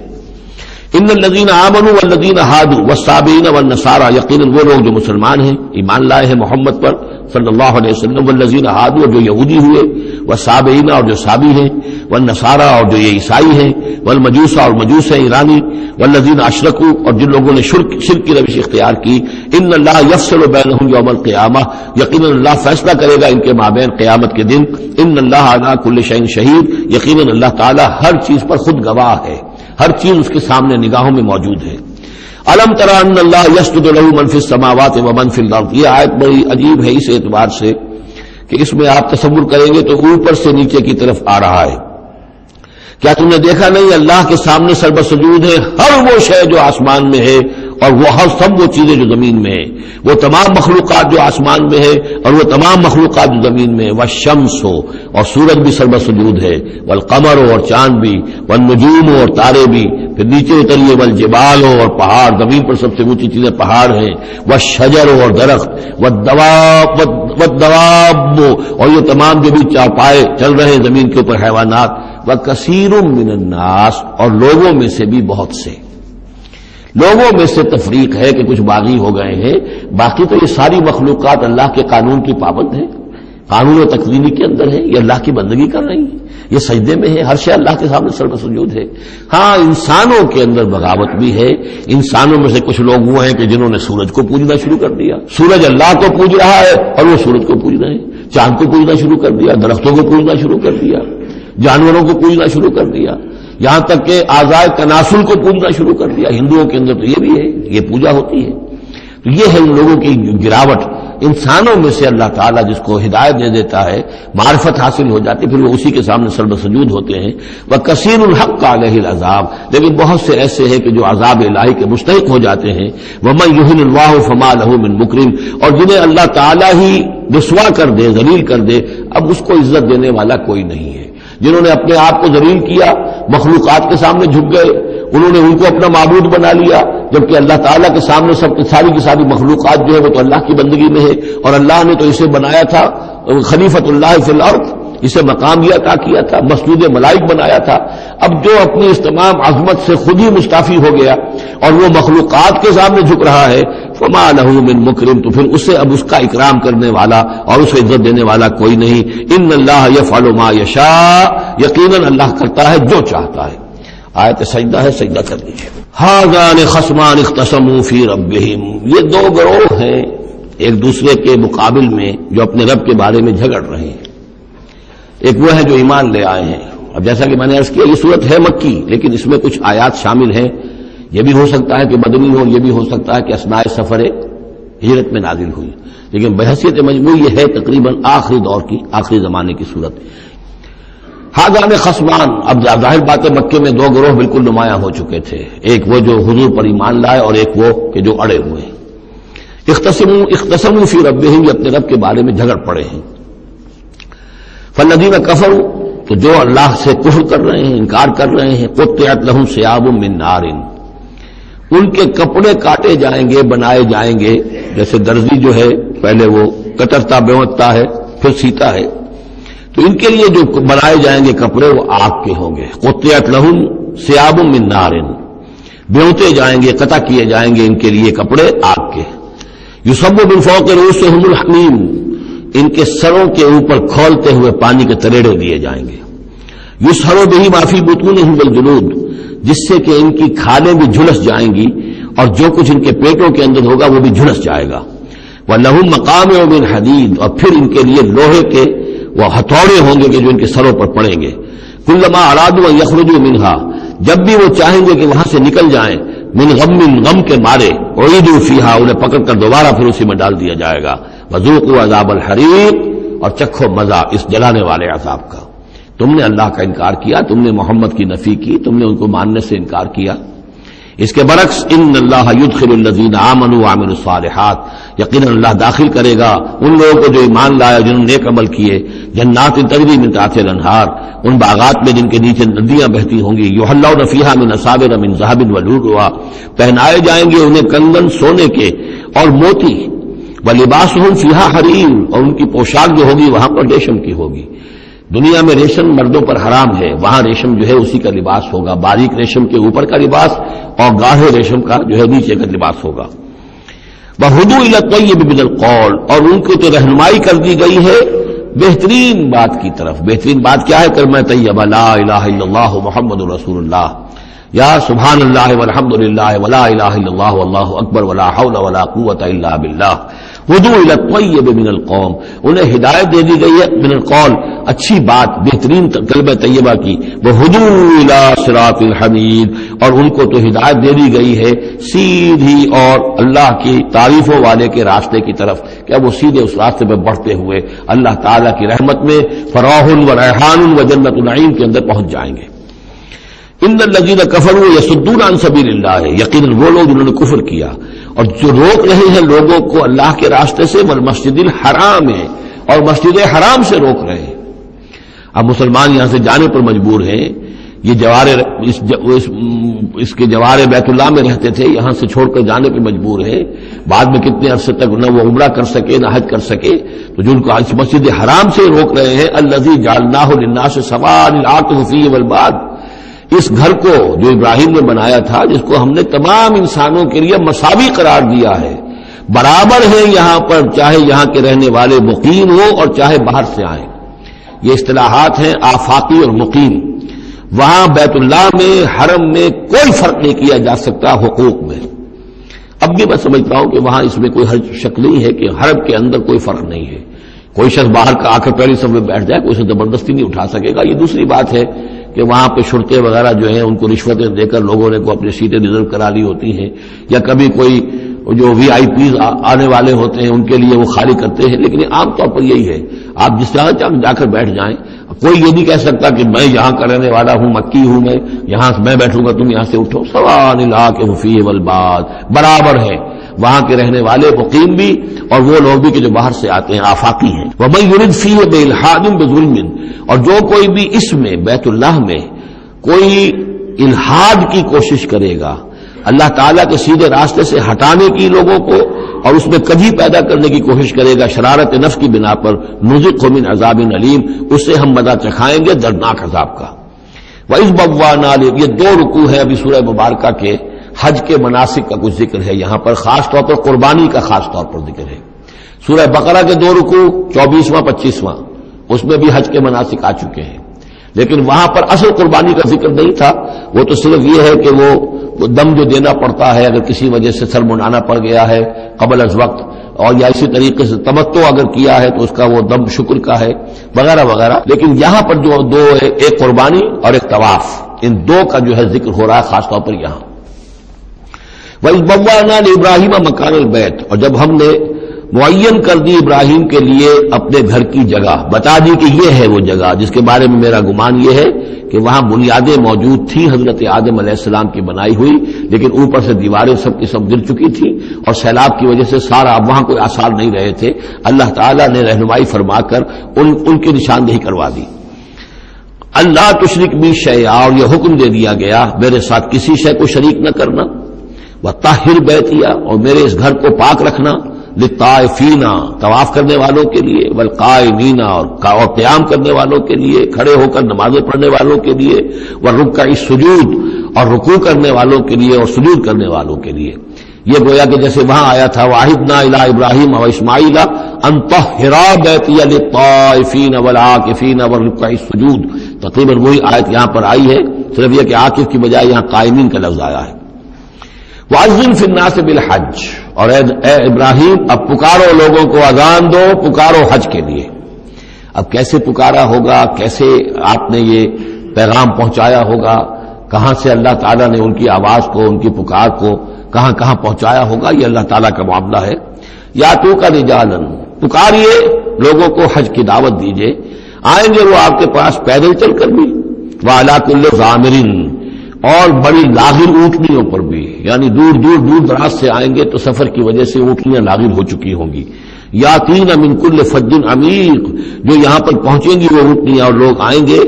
ان الذین آمنوا والذین ہادوا والصابئین والنصارى، یقیناً وہ لوگ جو مسلمان ہیں، ایمان لائے ہیں محمد پر صلی اللہ علیہ وسلم، والذین ہادوا، جو یہودی ہوئے، والصابئین، اور جو صابی ہیں، والنصارى، اور جو یہ عیسائی ہیں، والمجوس، اور مجوس ہیں ایرانی، والذین اشرکوا، اور جن لوگوں نے شرک کی روش اختیار کی، ان اللہ یفصل بینہم یوم القیامہ، یقیناً اللہ فیصلہ کرے گا ان کے مابین قیامت کے دن۔ ان اللہ علی کل شیء شہید، یقیناً اللہ تعالی ہر چیز پر خود گواہ ہے، ہر چیز اس کے سامنے نگاہوں میں موجود ہے۔ الم تر ان اللہ یسجد له من فی السماوات ومن فی الارض، یہ آیت بڑی عجیب ہے اس اعتبار سے کہ اس میں آپ تصور کریں گے تو اوپر سے نیچے کی طرف آ رہا ہے۔ کیا تم نے دیکھا نہیں اللہ کے سامنے سربسجود ہے ہر وہ شے جو آسمان میں ہے اور وہ ہر سب وہ چیزیں جو زمین میں ہیں، وہ تمام مخلوقات جو آسمان میں ہے اور وہ تمام مخلوقات جو زمین میں ہے، والشمس ہو اور سورج بھی سربسجود ہے، والقمر ہو اور چاند بھی، والنجوم ہو اور تارے بھی، پھر نیچے اتریے والجبال ہو اور پہاڑ، زمین پر سب سے اونچی چیزیں پہاڑ ہیں، والشجر ہو اور درخت، والدواب اور یہ تمام جو بھی چارپائے چل رہے ہیں زمین کے اوپر حیوانات، وکثیر من الناس اور لوگوں میں سے بھی بہت سے، لوگوں میں سے تفریق ہے کہ کچھ باغی ہو گئے ہیں، باقی تو یہ ساری مخلوقات اللہ کے قانون کی پابند ہیں، قانون و تقویمی کے اندر ہے، یہ اللہ کی بندگی کر رہی ہیں، یہ سجدے میں ہے، ہر شے اللہ کے سامنے سربسجود ہے۔ ہاں انسانوں کے اندر بغاوت بھی ہے، انسانوں میں سے کچھ لوگ وہ ہیں کہ جنہوں نے سورج کو پوجنا شروع کر دیا، سورج اللہ کو پوج رہا ہے اور وہ سورج کو پوج رہے ہیں، چاند کو پوجنا شروع کر دیا، درختوں کو پوجنا شروع کر دیا، جانوروں کو پوجنا شروع کر دیا، یہاں تک کہ اعضائے تناسل کو پوجنا شروع کر دیا۔ ہندوؤں کے اندر تو یہ بھی ہے، یہ پوجا ہوتی ہے۔ تو یہ ہے ان لوگوں کی گراوٹ۔ انسانوں میں سے اللہ تعالیٰ جس کو ہدایت دے دیتا ہے، معرفت حاصل ہو جاتی، پھر وہ اسی کے سامنے سربسجود ہوتے ہیں۔ وَكَثِيرٌ حَقَّ عَلَيْهِ الْعَذَابُ، لیکن بہت سے ایسے ہیں کہ جو عذاب الہی کے مستحق ہو جاتے ہیں۔ وَمَن يُهِنِ اللَّهُ فَمَا لَهُ مِن مُكْرِمٍ، اور جنہیں اللہ تعالیٰ ہی رسوا کر دے، ذلیل کر دے، اب اس کو عزت دینے والا کوئی نہیں ہے۔ جنہوں نے اپنے آپ کو ذلیل کیا، مخلوقات کے سامنے جھک گئے، انہوں نے ان کو اپنا معبود بنا لیا، جبکہ اللہ تعالیٰ کے سامنے سب کی ساری مخلوقات جو ہے وہ تو اللہ کی بندگی میں ہے، اور اللہ نے تو اسے بنایا تھا خلیفۃ اللہ فی الارض، اسے مقام یہ عطا کیا تھا، مسجود ملائک بنایا تھا۔ اب جو اپنی اس تمام عظمت سے خود ہی مستعفی ہو گیا اور وہ مخلوقات کے سامنے جھک رہا ہے، فما لہ من مکرم، تو پھر اسے اب اس کا اکرام کرنے والا اور اسے عزت دینے والا کوئی نہیں۔ ان اللہ یفعل ما یشاء، یقیناً اللہ کرتا ہے جو چاہتا ہے۔ آیت سجدہ ہے، سجدہ کر لیجیے۔ ھذان خصمان اختصموا فی ربہم، یہ دو گروہ ہیں ایک دوسرے کے مقابل میں جو اپنے رب کے بارے میں جھگڑ رہے ہیں۔ ایک وہ ہے جو ایمان لے آئے ہیں، اب جیسا کہ میں نے عرض کیا یہ صورت ہے مکی، لیکن اس میں کچھ آیات شامل ہیں، یہ بھی ہو سکتا ہے کہ مدنی ہو، یہ بھی ہو سکتا ہے کہ اثناء سفر ہجرت میں نازل ہوئی، لیکن بحیثیت مجموع یہ ہے تقریباً آخری دور کی، آخری زمانے کی صورت۔ ھذان خصمان، اب ظاہر بات ہے مکے میں دو گروہ بالکل نمایاں ہو چکے تھے، ایک وہ جو حضور پر ایمان لائے اور ایک وہ کہ جو اڑے ہوئے ہیں۔ اختصموا فی ربہم، یہ اپنے رب کے بارے میں جھگڑ پڑے ہیں۔ فالذین کفروا، تو جو اللہ سے کفر کر رہے ہیں، انکار کر رہے ہیں، قطعت لہم ثیاب من نار، ان کے کپڑے کاٹے جائیں گے، بنائے جائیں گے، جیسے درزی جو ہے پہلے وہ کترتا بیوتتا ہے پھر سیتا ہے، تو ان کے لیے جو بنائے جائیں گے کپڑے وہ آگ کے ہوں گے۔ قطعت لہم ثیاب من نار، بیوتے جائیں گے، قطع کیے جائیں گے ان کے لیے کپڑے آگ کے۔ یصب من فوق رؤوسہم الحمیم، ان کے سروں کے اوپر کھولتے ہوئے پانی کے تریڑے دیے جائیں گے۔ یسحر بہ ما فی بطونہم والجلود، جس سے کہ ان کی کھالیں بھی جھلس جائیں گی اور جو کچھ ان کے پیٹوں کے اندر ہوگا وہ بھی جھلس جائے گا۔ وَلَهُم مَّقَامِعُ مِنْ حَدِيدٍ، اور پھر ان کے لیے لوہے کے وہ ہتھوڑے ہوں گے کہ جو ان کے سروں پر پڑیں گے۔ كُلَّمَا أَرَادُوا أَن يَخْرُجُوا مِنْهَا، جب بھی وہ چاہیں گے کہ وہاں سے نکل جائیں، من غم کے مارے، اعیدوا فیہا، انہیں پکڑ کر دوبارہ پھر اسی میں ڈال دیا جائے گا۔ وذوقوا عذاب الحریق، اور چکھو مزہ اس جلانے والے عذاب کا۔ تم نے اللہ کا انکار کیا، تم نے محمد کی نفی کی، تم نے ان کو ماننے سے انکار کیا۔ اس کے برعکس ان اللہ یدخل الذین آمنوا وعملوا الصالحات، یقیناً اللہ داخل کرے گا ان لوگوں کو جو ایمان لایا، جنہوں نے نیک عمل کیے، جنات تجری من تحتها الانہار، ان باغات میں جن کے نیچے ندیاں بہتی ہوں گی، یحلون فیہا من اساور من ذهب ولؤلؤا، پہنائے جائیں گے انہیں کنگن سونے کے اور موتی، ولباسہم فیہا حریر، اور ان کی پوشاک جو ہوگی وہاں پر ریشم کی ہوگی۔ دنیا میں ریشم مردوں پر حرام ہے، وہاں ریشم جو ہے اسی کا لباس ہوگا، باریک ریشم کے اوپر کا لباس اور گاڑھے ریشم کا جو ہے نیچے کا لباس ہوگا۔ وَهُدُوا إِلَى الطَّيِّبِ مِنَ الْقَوْلِ، اور ان کو تو رہنمائی کر دی گئی ہے بہترین بات کی طرف۔ بہترین بات کیا ہے؟ کلمہ طیبہ، لا الہ الا اللہ محمد رسول اللہ، یا سبحان اللہ والحمد للہ ولا الہ الا اللہ واللہ اکبر ولا حول ولا قوۃ الا باللہ۔ ہدوا الی الطیب من القول، انہیں ہدایت دے دی گئی ہے من القول، اچھی بات، بہترین کلمہ طیبہ کی۔ وہدوا الی صراط الحمید، اور ان کو تو ہدایت دے دی گئی ہے سیدھی اور اللہ کی تعریفوں والے کے راستے کی طرف، کہ اب وہ سیدھے اس راستے پہ بڑھتے ہوئے اللہ تعالیٰ کی رحمت میں فراح و ریحان و جنت النعیم کے اندر پہنچ جائیں گے۔ ان الذین کفروا یصدون عن سبیل اللہ، یقیناً وہ لوگ جنہوں نے کفر کیا اور جو روک رہے ہیں لوگوں کو اللہ کے راستے سے، والمسجد الحرام ہے، اور مسجد حرام سے روک رہے ہیں۔ اب مسلمان یہاں سے جانے پر مجبور ہیں، یہ جوارے اس کے جوارے بیت اللہ میں رہتے تھے، یہاں سے چھوڑ کر جانے پہ مجبور ہیں، بعد میں کتنے عرصے تک نہ وہ عمرہ کر سکے نہ حج کر سکے، تو جن کو اس مسجد حرام سے روک رہے ہیں، الذی جعلناہ للناس سواء العاکف فیہ والباد، اس گھر کو جو ابراہیم نے بنایا تھا، جس کو ہم نے تمام انسانوں کے لیے مساوی قرار دیا ہے، برابر ہے یہاں پر، چاہے یہاں کے رہنے والے مقیم ہوں اور چاہے باہر سے آئیں۔ یہ اصطلاحات ہیں آفاقی اور مقیم۔ وہاں بیت اللہ میں، حرم میں کوئی فرق نہیں کیا جا سکتا حقوق میں۔ اب بھی میں سمجھتا ہوں کہ وہاں اس میں کوئی حرج شک نہیں ہے کہ حرم کے اندر کوئی فرق نہیں ہے، کوئی شخص باہر کا آ کر پہلی صف میں بیٹھ جائے، کوئی اسے زبردستی نہیں اٹھا سکے گا۔ یہ دوسری بات ہے کہ وہاں پہ شرطے وغیرہ جو ہیں ان کو رشوتیں دے کر لوگوں نے کو اپنی سیٹیں ریزرو کرا لی ہوتی ہیں، یا کبھی کوئی جو وی آئی پیز آنے والے ہوتے ہیں ان کے لیے وہ خالی کرتے ہیں، لیکن عام طور پر یہی ہے، آپ جس جگہ جا کر بیٹھ جائیں، کوئی یہ نہیں کہہ سکتا کہ میں یہاں کا رہنے والا ہوں، مکی ہوں، میں بیٹھوں گا تم یہاں سے اٹھو۔ سواء العاکف فیہ والباد، برابر ہے وہاں کے رہنے والے مقیم بھی اور وہ لوگ بھی کہ جو باہر سے آتے ہیں، آفاقی ہیں۔ وَمَن يُرِدْ فِيهِ بِإِلْحَادٍ بِظُلْمٍ، اور جو کوئی بھی اس میں بیت اللہ میں کوئی الحاد کی کوشش کرے گا، اللہ تعالیٰ کے سیدھے راستے سے ہٹانے کی لوگوں کو، اور اس میں کجی پیدا کرنے کی کوشش کرے گا شرارت نفس کی بنا پر، نُذِقْهُ مِنْ عَذَابٍ أَلِيمٍ، اس سے ہم مزہ چکھائیں گے دردناک عذاب کا۔ وَإِذْ بَوَّأْنَا، یہ دو رکوع ہے ابھی سورہ مبارکہ کے، حج کے مناسک کا کچھ ذکر ہے یہاں پر، خاص طور پر قربانی کا خاص طور پر ذکر ہے۔ سورہ بقرہ کے دو رکوع 24واں 25واں، اس میں بھی حج کے مناسک آ چکے ہیں، لیکن وہاں پر اصل قربانی کا ذکر نہیں تھا، وہ تو صرف یہ ہے کہ وہ دم جو دینا پڑتا ہے اگر کسی وجہ سے سر منڈانا پڑ گیا ہے قبل از وقت، اور یا اسی طریقے سے تمتع اگر کیا ہے تو اس کا وہ دم شکر کا ہے وغیرہ وغیرہ۔ لیکن یہاں پر جو دو ہے، ایک قربانی اور ایک طواف، ان دو کا جو ہے ذکر ہو رہا ہے خاص طور پر یہاں۔ وَإِذْ بَوَّأْنَا لِإِبْرَاهِيمَ مَكَانَ الْبَيْتِ، اور جب ہم نے معین کر دی ابراہیم کے لیے اپنے گھر کی جگہ، بتا دی کہ یہ ہے وہ جگہ جس کے بارے میں میرا گمان یہ ہے کہ وہاں بنیادیں موجود تھیں حضرت آدم علیہ السلام کی بنائی ہوئی، لیکن اوپر سے دیواریں سب کی سب گر چکی تھیں اور سیلاب کی وجہ سے سارا اب وہاں کوئی آثار نہیں رہے تھے۔ اللہ تعالیٰ نے رہنمائی فرما کر ان کی نشاندہی کروا دی۔ اللہ تشرک بی شیئا، اور یہ حکم دے دیا گیا میرے ساتھ کسی شے کو شریک نہ کرنا، وطہر بیتیا، اور میرے اس گھر کو پاک رکھنا، للطائفین، طواف کرنے والوں کے لیے، والقائمین، اور قیام کرنے والوں کے لیے، کھڑے ہو کر نمازیں پڑھنے والوں کے لیے، والرکع السجود، اور رکوع کرنے والوں کے لیے اور سجود کرنے والوں کے لیے۔ یہ گویا کہ جیسے وہاں آیا تھا وَعَهِدْنَا إِلَىٰ إِبْرَاهِيمَ وَإِسْمَاعِيلَ أَن طَهِّرَا بَيْتِيَ لِلطَّائِفِينَ وَالْعَاكِفِينَ وَالرُّكَّعِ السُّجُودِ، تقریباً وہی آیت یہاں پر آئی ہے، صرف یہ کہ عاکف کی بجائے یہاں قائمین کا لفظ آیا ہے۔ وَأَذِّن فِي النَّاسِ بِالْحَجِّ، اور اے ابراہیم اب پکارو لوگوں کو، اذان دو، پکارو حج کے لیے۔ اب کیسے پکارا ہوگا، کیسے آپ نے یہ پیغام پہنچایا ہوگا، کہاں سے اللہ تعالیٰ نے ان کی آواز کو، ان کی پکار کو کہاں کہاں پہنچایا ہوگا، یہ اللہ تعالیٰ کا معاملہ ہے۔ یا تو کا رجالن، پکاریے لوگوں کو، حج کی دعوت دیجیے، آئیں گے وہ آپ کے پاس پیدل چل کر بھی، وعلی کل ضامر، اور بڑی لاغر اونٹنیوں پر بھی، یعنی دور دراز سے آئیں گے تو سفر کی وجہ سے اونٹنیاں لاغر ہو چکی ہوں گی۔ یاتین من کل فج عمیق، جو یہاں پر پہنچیں گی وہ اونٹنیاں اور لوگ آئیں گے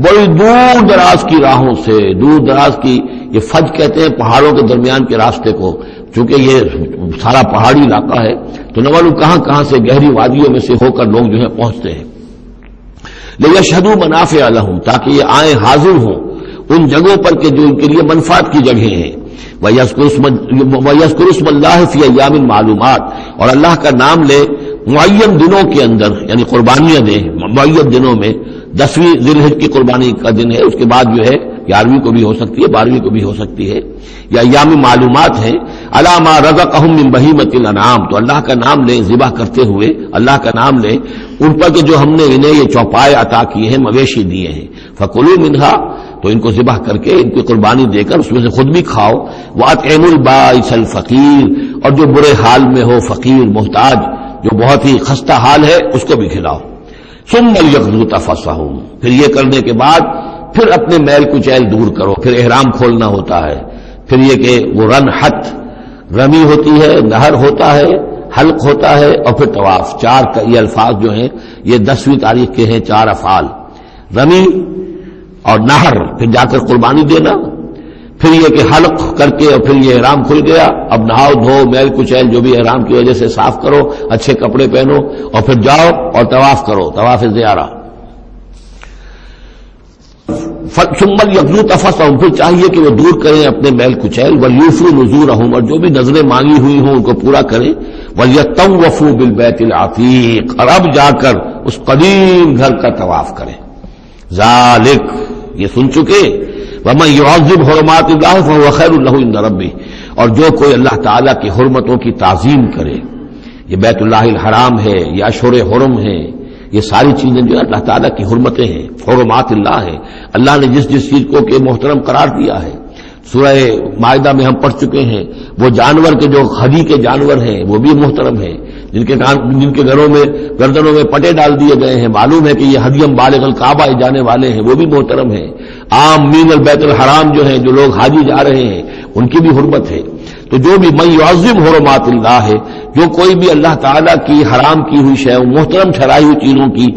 بڑی دور دراز کی راہوں سے، دور دراز کی، یہ فج کہتے ہیں پہاڑوں کے درمیان کے راستے کو، چونکہ یہ سارا پہاڑی علاقہ ہے تو نہ معلوم کہاں سے گہری وادیوں میں سے ہو کر لوگ جو ہے پہنچتے ہیں۔ لیشہدوا منافع لہم، تاکہ یہ آئیں حاضر ہوں ان جگہوں پر کہ جو ان کے لیے منفعت کی جگہیں ہیں۔ وَيَذْكُرُ اسْمَ اللَّهِ فِي أَيَّامٍ مَّعْلُومَاتٍ، اور اللہ کا نام لے معین دنوں کے اندر، یعنی قربانیاں دیں معین دنوں میں۔ 10ویں ذی الحجہ کی قربانی کا دن ہے، اس کے بعد جو ہے 11ویں کو بھی ہو سکتی ہے، 12ویں کو بھی ہو سکتی ہے، یا ایام معلومات ہیں۔ عَلَىٰ مَا رَزَقَهُم مِّن بَهِیمَةِ الْأَنْعَامِ، تو اللہ کا نام لیں ذبح کرتے ہوئے، اللہ کا نام لیں ان پر کہ جو ہم نے انہیں یہ چوپائے عطا کیے ہیں، مویشی دیے ہیں۔ فَكُلُوا مِنْهَا، تو ان کو ذبح کر کے ان کی قربانی دے کر اس میں سے خود بھی کھاؤ۔ وَأَطْعِمُوا الْبَائِسَ الْفَقِيرَ، اور جو برے حال میں ہو، فقیر محتاج جو بہت ہی خستہ حال ہے، اس کو بھی کھلاؤ۔ ثُمَّ لْيَقْضُوا تَفَثَّهُمْ، پھر یہ کرنے کے بعد پھر اپنے میل کچیل دور کرو، پھر احرام کھولنا ہوتا ہے، پھر یہ کہ وہ رنحت رمی ہوتی ہے، نہر ہوتا ہے، حلق ہوتا ہے، اور پھر طواف. چار یہ الفاظ جو ہیں یہ 10ویں تاریخ کے ہیں، 4 افعال، رمی اور نہر، پھر جا کر قربانی دینا، پھر یہ کہ حلق کر کے اور پھر یہ احرام کھل گیا. اب نہاؤ دھو میل کچیل جو بھی احرام کی وجہ سے صاف کرو، اچھے کپڑے پہنو اور پھر جاؤ اور طواف کرو، طواف زیارہ. ثم یقضوا تفثهم، پھر چاہیے کہ وہ دور کریں اپنے میل کچیل، ولیوفوا نذورهم، اور جو بھی نذریں مانگی ہوئی ہوں ان کو پورا کریں. ولیطوفوا بالبیت العتیق، اور اب جا کر اس قدیم گھر کا طواف کریں. ذالک، یہ سن چکے. ومن يعظم حرمات اللہ فهو خیر له عند ربه، اور جو کوئی اللہ تعالیٰ کی حرمتوں کی تعظیم کرے، یہ بیت اللہ الحرام ہے، یہ اشہر حرم ہے، یہ ساری چیزیں جو اللہ تعالیٰ کی حرمتیں ہیں، حرمات اللہ ہیں. اللہ نے جس جس چیز کو کہ محترم قرار دیا ہے، سورہ مائدہ میں ہم پڑھ چکے ہیں. وہ جانور کے جو خدی کے جانور ہیں وہ بھی محترم ہیں، جن کے گھروں میں گردنوں میں پٹے ڈال دیے گئے ہیں، معلوم ہے کہ یہ ہدیم بالغ الکعبہ جانے والے ہیں، وہ بھی محترم ہیں. عام مین البیت الحرام جو ہیں، جو لوگ حاجی جا رہے ہیں، ان کی بھی حرمت ہے. تو جو بھی من یعظم حرمات اللہ ہے، جو کوئی بھی اللہ تعالیٰ کی حرام کی ہوئی شے، محترم ٹھہرائی ہوئی چیزوں کی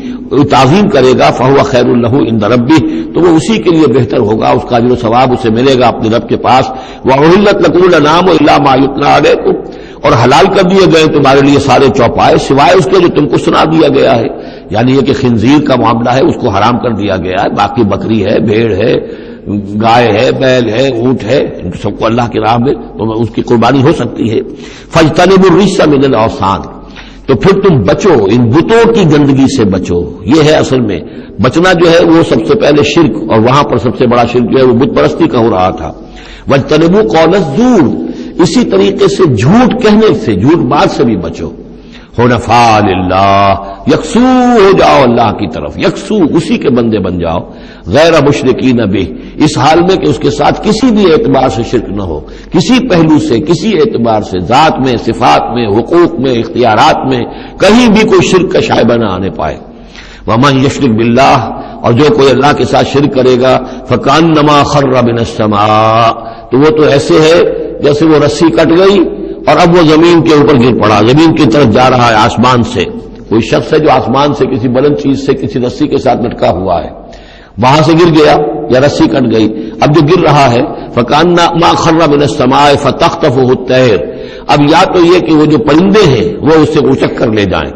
تعظیم کرے گا، فہو خیر له عند ربہ، تو وہ اسی کے لیے بہتر ہوگا، اس کا اجر و ثواب اسے ملے گا اپنے رب کے پاس. وَأُحِلَّتْ لَكُمُ الْأَنْعَامُ إِلَّا مَا يُتْلَىٰ عَلَيْكُمْ، اور حلال کر دیے گئے تمہارے لیے سارے چوپائے سوائے اس کے جو تم کو سنا دیا گیا ہے. یعنی یہ کہ خنزیر کا معاملہ ہے، اس کو حرام کر دیا گیا ہے. باقی بکری ہے، بھیڑ ہے، گائے ہے، بیل ہے، اونٹ ہے، ان سب کو اللہ کی راہ میں تو اس کی قربانی ہو سکتی ہے. فاجتنبوا الرجس من الاوثان، تو پھر تم بچو، ان بتوں کی گندگی سے بچو. یہ ہے اصل میں بچنا جو ہے وہ سب سے پہلے شرک، اور وہاں پر سب سے بڑا شرک جو ہے وہ بت پرستی کا ہو رہا تھا. واجتنبوا قول الزور، اسی طریقے سے جھوٹ کہنے سے، جھوٹ بات سے بھی بچو. حنفاء للہ، یکسو ہو جاؤ اللہ کی طرف، یکسو اسی کے بندے بن جاؤ. غیر مشرکین بہ، اس حال میں کہ اس کے ساتھ کسی بھی اعتبار سے شرک نہ ہو، کسی پہلو سے، کسی اعتبار سے، ذات میں، صفات میں، حقوق میں، اختیارات میں، کہیں بھی کوئی شرک کا شائبہ نہ آنے پائے. ومن یشرک باللہ، اور جو کوئی اللہ کے ساتھ شرک کرے گا، فکانما خر من السماء، تو وہ تو ایسے ہے جیسے وہ رسی کٹ گئی اور اب وہ زمین کے اوپر گر پڑا، زمین کی طرف جا رہا ہے آسمان سے. کوئی شخص ہے جو آسمان سے کسی بلند چیز سے کسی رسی کے ساتھ لٹکا ہوا ہے، وہاں سے گر گیا یا رسی کٹ گئی، اب جو گر رہا ہے فکانما خر من السماء فتخطفه الطير، اب یا تو یہ کہ وہ جو پرندے ہیں وہ اس سے اچک کر لے جائیں،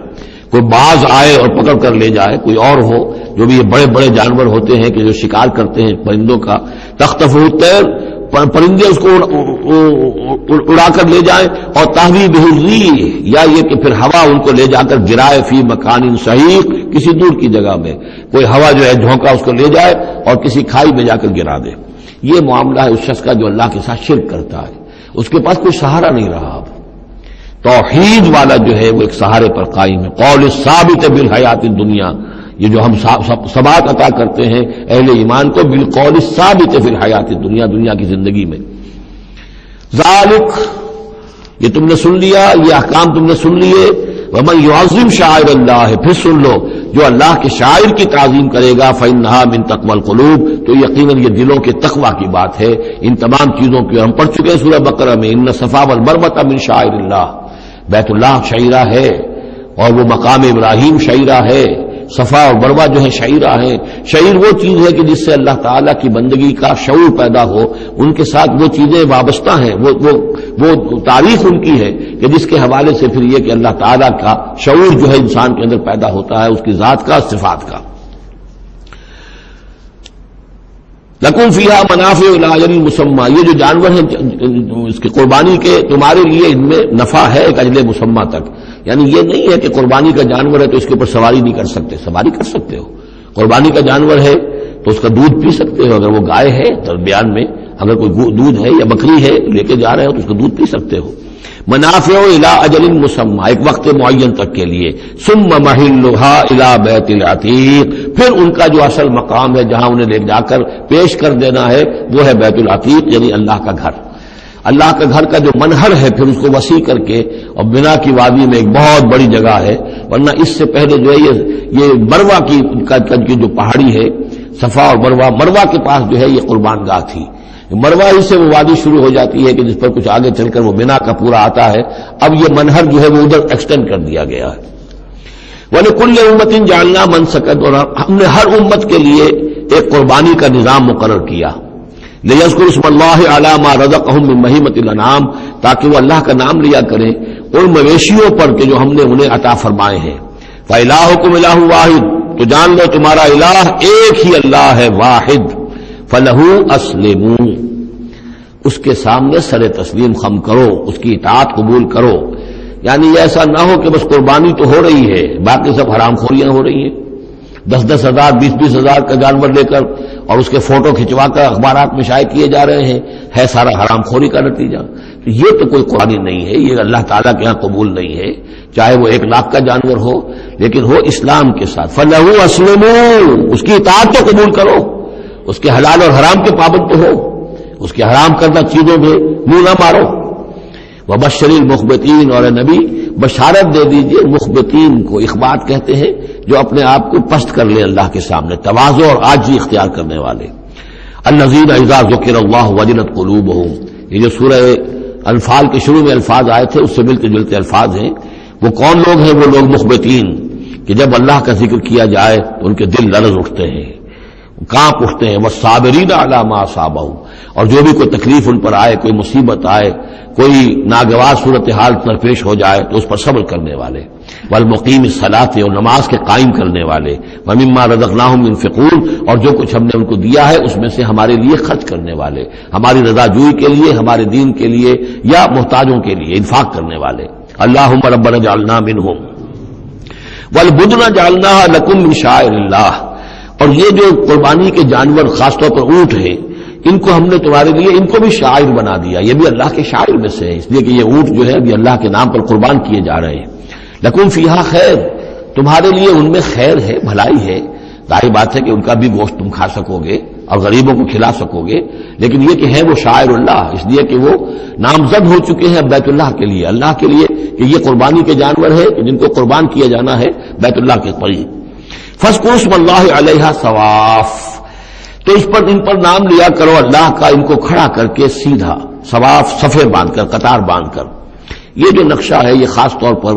کوئی باز آئے اور پکڑ کر لے جائے، کوئی اور ہو، جو بھی یہ بڑے بڑے جانور ہوتے ہیں کہ جو شکار کرتے ہیں پرندوں کا، تخطفه الطير، پرندے اس کو اڑا کر لے جائیں، اور تحوی بہ الريح، یا یہ کہ پھر ہوا ان کو لے جا کر گرائے فی مکان صحیح، کسی دور کی جگہ میں کوئی ہوا جو ہے جھونکا اس کو لے جائے اور کسی کھائی میں جا کر گرا دے. یہ معاملہ ہے اس شخص کا جو اللہ کے ساتھ شرک کرتا ہے، اس کے پاس کوئی سہارا نہیں رہا. اب توحید والا جو ہے وہ ایک سہارے پر قائم ہے. قول ثابت بالحیات الدنیا، یہ جو ہم ثبات عطا کرتے ہیں اہل ایمان کو، بالقول ثابت فی الحیات الدنیا، دنیا کی زندگی میں. ذالک، یہ تم نے سن لیا، یہ احکام تم نے سن لیے. ومن یعظم شعائر اللہ، پھر سن لو جو اللہ کے شاعر کی تعظیم کرے گا، فإنہا من تقوی القلوب، تو یقیناً یہ دلوں کے تقوی کی بات ہے. ان تمام چیزوں کی ہم پڑھ چکے ہیں سورہ بقرہ میں. ان الصفا والمروہ من شعائر اللہ، بیت اللہ شعیرہ ہے اور وہ مقام ابراہیم شعیرہ ہے. صفا اور مروہ جو ہے شعیرہ ہیں. شعیر وہ چیز ہے کہ جس سے اللہ تعالیٰ کی بندگی کا شعور پیدا ہو، ان کے ساتھ وہ چیزیں وابستہ ہیں، وہ تاریخ ان کی ہے کہ جس کے حوالے سے پھر یہ کہ اللہ تعالیٰ کا شعور جو ہے انسان کے اندر پیدا ہوتا ہے، اس کی ذات کا، صفات کا. لکم فیہا منافع الی اجل مسمى، یہ جو جانور ہیں اس کی قربانی کے تمہارے لیے ان میں نفع ہے ایک اجل مسمى تک. یعنی یہ نہیں ہے کہ قربانی کا جانور ہے تو اس کے اوپر سواری نہیں کر سکتے، سواری کر سکتے ہو. قربانی کا جانور ہے تو اس کا دودھ پی سکتے ہو، اگر وہ گائے ہے درمیان میں اگر کوئی دودھ ہے یا بکری ہے لے کے جا رہے ہو تو اس کا دودھ پی سکتے ہو. منافع الی اجل مسمى، ایک وقت معین تک کے لیے. ثم محلها الی بیت العتیق، پھر ان کا جو اصل مقام ہے جہاں انہیں لے جا کر پیش کر دینا ہے وہ ہے بیت العتیق، یعنی اللہ کا گھر. اللہ کا گھر کا جو منہر ہے پھر اس کو وسیع کر کے، اور بنا کی وادی میں ایک بہت بڑی جگہ ہے، ورنہ اس سے پہلے جو ہے یہ مروہ کی جو پہاڑی ہے صفا اور مروہ کے پاس جو ہے یہ قربان گاہ تھی. مروہ ہی سے وہ وادی شروع ہو جاتی ہے کہ جس پر کچھ آگے چل کر وہ منا کا پورا آتا ہے. اب یہ منہر جو ہے وہ ادھر ایکسٹینڈ کر دیا گیا ہے. وَلِكُلِّ أُمَّةٍ جَعَلْنَا مَنسَكًا، اور ہم نے ہر امت کے لیے ایک قربانی کا نظام مقرر کیا. لِيَذْكُرُوا اسْمَ اللَّهِ عَلَىٰ مَا رَزَقَهُم مِّن بَهِيمَةِ الْأَنْعَامِ، تاکہ وہ اللہ کا نام لیا کریں ان مویشیوں پر کہ جو ہم نے انہیں عطا فرمائے ہیں. فَإِلَٰهُكُمْ إِلَٰهٌ وَاحِدٌ، تو جان لو تمہارا الہ ایک ہی اللہ ہے، واحد. فَلَهُ أَسْلِمُوا، اس کے سامنے سر تسلیم خم کرو، اس کی اطاعت قبول کرو. یعنی ایسا نہ ہو کہ بس قربانی تو ہو رہی ہے، باقی سب حرام خوریاں ہو رہی ہیں. 10-10 ہزار 20-20 ہزار کا جانور لے کر اور اس کے فوٹو کھنچوا کر اخبارات میں شائع کیے جا رہے ہیں، ہے سارا حرام خوری کا نتیجہ. تو یہ تو کوئی قربانی نہیں ہے، یہ اللہ تعالیٰ کے ہاں قبول نہیں ہے، چاہے وہ 1 لاکھ کا جانور ہو لیکن ہو اسلام کے ساتھ. فَلَهُ أَسْلِمُوا، اس کی اطاعت تو قبول کرو، اس کے حلال اور حرام کے پابند تو ہو، اس کے حرام کردہ چیزوں میں منہ نہ مارو. وَبَشِّرِ الْمُخْبِتِينَ، اور نبی بشارت دے دیجئے مخبتین کو، اخبات کہتے ہیں جو اپنے آپ کو پست کر لے اللہ کے سامنے، تواضع اور عاجزی اختیار کرنے والے. الَّذِينَ إِذَا ذُكِرَ اللَّهُ وَجِلَتْ قُلُوبُهُمْ، یہ جو سورہ انفال کے شروع میں الفاظ آئے تھے اس سے ملتے جلتے الفاظ ہیں. وہ کون لوگ ہیں؟ وہ لوگ مخبتین کہ جب اللہ کا ذکر کیا جائے تو ان کے دل لرز اٹھتے ہیں، کانپ اٹھتے ہیں. وَالصَّابِرِينَ عَلَىٰ مَا أَصَابَهُمْ، اور جو بھی کوئی تکلیف ان پر آئے، کوئی مصیبت آئے، کوئی ناگوار صورتحال درپیش ہو جائے تو اس پر صبر کرنے والے. وَالْمُقِيمِ الصَّلَاةِ، اور نماز کے قائم کرنے والے. وَمِمَّا رَزَقْنَاهُمْ يُنْفِقُونَ، اور جو کچھ ہم نے ان کو دیا ہے اس میں سے ہمارے لیے خرچ کرنے والے، ہماری رضا جوئی کے لیے، ہمارے دین کے لیے یا محتاجوں کے لیے انفاق کرنے والے. اللہم ربنا اجعلنا منہم. وَالْبُدْنَ جَعَلْنَاهَا لَكُم مِّن شَعَائِرِ اللَّهِ، اور یہ جو قربانی کے جانور خاص طور پر اونٹ ہیں، ان کو ہم نے تمہارے لیے ان کو بھی شاعر بنا دیا. یہ بھی اللہ کے شاعر میں سے ہے، اس لیے کہ یہ اونٹ جو ہے ابھی اللہ کے نام پر قربان کیے جا رہے ہیں. لکم فیہا خیر، تمہارے لیے ان میں خیر ہے، بھلائی ہے. ظاہر بات ہے کہ ان کا بھی گوشت تم کھا سکو گے اور غریبوں کو کھلا سکو گے، لیکن یہ کہ ہے وہ شاعر اللہ، اس لیے کہ وہ نامزد ہو چکے ہیں بیت اللہ کے لیے، اللہ کے لیے کہ یہ قربانی کے جانور ہے جن کو قربان کیا جانا ہے بیت اللہ کے قریب. فاذکروا اسم اللہ علیہا صواف، تو اس پر ان پر نام لیا کرو اللہ کا، ان کو کھڑا کر کے سیدھا، صواف صفے باندھ کر، قطار باندھ کر. یہ جو نقشہ ہے یہ خاص طور پر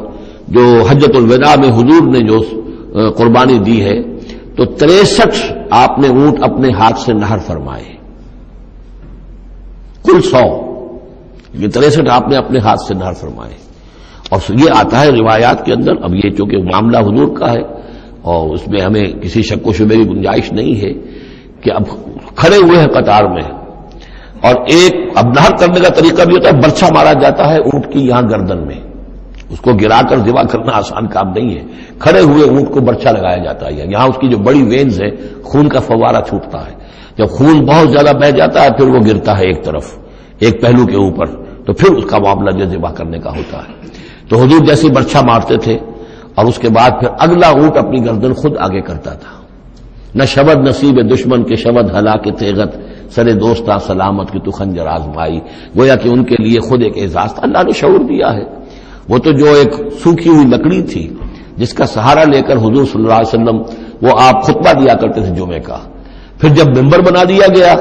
جو حجۃ الوداع میں حضور نے جو قربانی دی ہے تو 63 آپ نے اونٹ اپنے ہاتھ سے نہر فرمائے، کل 100، یہ 63 آپ نے اپنے ہاتھ سے نہر فرمائے. اور یہ آتا ہے روایات کے اندر. اب یہ چونکہ معاملہ حضور کا ہے اور اس میں ہمیں کسی شک و شبے کی گنجائش نہیں ہے کہ اب کھڑے ہوئے ہیں قطار میں، اور ایک اب نہر کرنے کا طریقہ بھی ہوتا ہے، برچھا مارا جاتا ہے اونٹ کی یہاں گردن میں، اس کو گرا کر ذبح کرنا آسان کام نہیں ہے. کھڑے ہوئے اونٹ کو برچھا لگایا جاتا ہے، یہاں اس کی جو بڑی وینز ہے خون کا فوارہ چھوٹتا ہے، جب خون بہت زیادہ بہہ جاتا ہے پھر وہ گرتا ہے ایک طرف، ایک پہلو کے اوپر، تو پھر اس کا معاملہ جو ذبح کرنے کا ہوتا ہے. تو حضور جیسے برچھا مارتے تھے اور اس کے بعد پھر اگلا اونٹ اپنی گردن خود آگے کرتا تھا. نہ شبد نصیب دشمن کے شبد ہلاک تیغت، سرے دوستاں سلامت کی تو خنجر آزمائی. گویا کہ ان کے لیے خود ایک اعزاز تھا، اللہ نے شعور دیا ہے. وہ تو جو ایک سوکھی ہوئی لکڑی تھی جس کا سہارا لے کر حضور صلی اللہ علیہ وسلم وہ آپ خطبہ دیا کرتے تھے جمعے کا، پھر جب ممبر بنا دیا گیا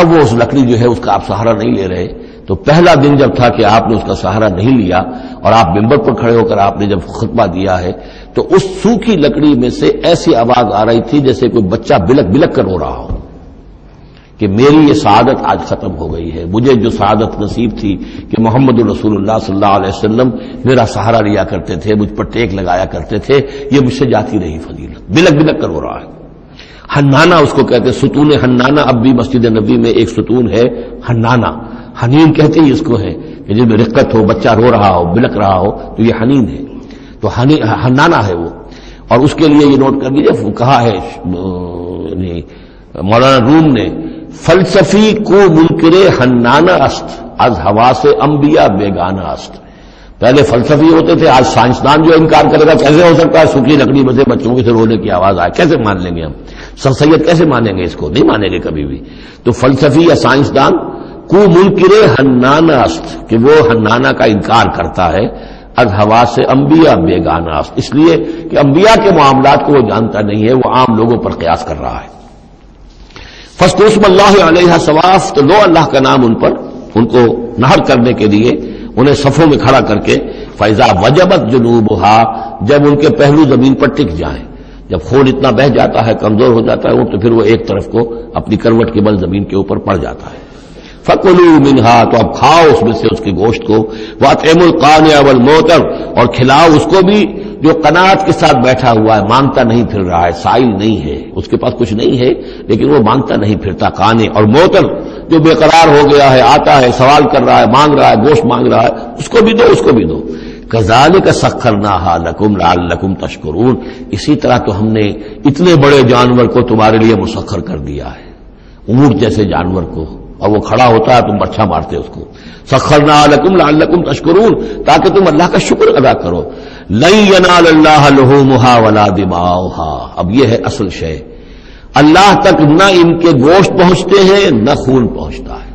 اب وہ اس لکڑی جو ہے اس کا آپ سہارا نہیں لے رہے. تو پہلا دن جب تھا کہ آپ نے اس کا سہارا نہیں لیا اور آپ ممبر پر کھڑے ہو کر آپ نے جب خطبہ دیا ہے تو اس سوکھی لکڑی میں سے ایسی آواز آ رہی تھی جیسے کوئی بچہ بلک بلک کر رو رہا ہو کہ میری یہ سعادت آج ختم ہو گئی ہے. مجھے جو سعادت نصیب تھی کہ محمد رسول اللہ صلی اللہ علیہ وسلم میرا سہارا لیا کرتے تھے، مجھ پر ٹیک لگایا کرتے تھے، یہ مجھ سے جاتی رہی فضیلت. بلک بلک کر رو رہا ہے. حنانہ اس کو کہتے ہیں، ستون حنانہ. اب بھی مسجد نبی میں ایک ستون ہے حنانہ، حنین کہتے ہیں اس کو ہے کہ جس میں رقت ہو، بچہ رو رہا ہو، بلک رہا ہو تو یہ حنین ہے. تو حنانہ ہے وہ. اور اس کے لیے یہ نوٹ کر لیجیے کہا ہے مولانا روم نے، فلسفی کو منکر حنانہ است، از ہوا سے انبیاء بیگانہ است. پہلے فلسفی ہوتے تھے، آج سائنسدان جو انکار کرے گا کیسے ہو سکتا ہے سوکھی لکڑی میں سے بچوں کے سے رونے کی آواز آئے، کیسے مان لیں گے ہم؟ سر سید کیسے مانیں گے اس کو؟ نہیں مانیں گے کبھی بھی. تو فلسفی یا سائنسدان کو منکر حنانہ است کہ وہ حنانہ کا انکار کرتا ہے، از ہوا سے انبیاء بیگانہ است، اس لیے کہ انبیاء کے معاملات کو وہ جانتا نہیں ہے، وہ عام لوگوں پر قیاس کر رہا ہے. فاذکروا اسم اللہ علیہا صواف، تو لو اللہ کا نام ان پر، ان کو نہر کرنے کے لیے انہیں صفوں میں کھڑا کر کے، فاذا وجبت جنوبها، جب ان کے پہلو زمین پر ٹک جائیں، جب خون اتنا بہ جاتا ہے، کمزور ہو جاتا ہے تو پھر وہ ایک طرف کو اپنی کروٹ کے بل زمین کے اوپر پڑ جاتا ہے۔ فَكُلُوا مِنْهَا، تو اب کھاؤ اس میں سے اس کے گوشت کو، وَأَطْعِمُوا الْقَانِعَ وَالْمُعْتَرَ، اور کھلاؤ اس کو بھی جو قناعت کے ساتھ بیٹھا ہوا ہے، مانگتا نہیں پھر رہا ہے، سائل نہیں ہے، اس کے پاس کچھ نہیں ہے لیکن وہ مانگتا نہیں پھرتا، قانع، اور معتر جو بے قرار ہو گیا ہے، آتا ہے سوال کر رہا ہے، مانگ رہا ہے، گوشت مانگ رہا ہے، اس کو بھی دو، اس کو بھی دو۔ كَذَلِكَ سَخَّرْنَاهَا لَكُمْ لَعَلَّكُمْ تَشْكُرُونَ، اسی طرح تو ہم نے اتنے بڑے جانور کو تمہارے لیے مسخر کر دیا ہے، اونٹ جیسے جانور کو، اور وہ کھڑا ہوتا ہے تم برچھا مارتے اس کو، سخرناها لكم لعلكم تشكرون، تاکہ تم اللہ کا شکر ادا کرو۔ لن ينال الله لحومها ولا دماؤها، اب یہ ہے اصل شے، اللہ تک نہ ان کے گوشت پہنچتے ہیں نہ خون پہنچتا ہے،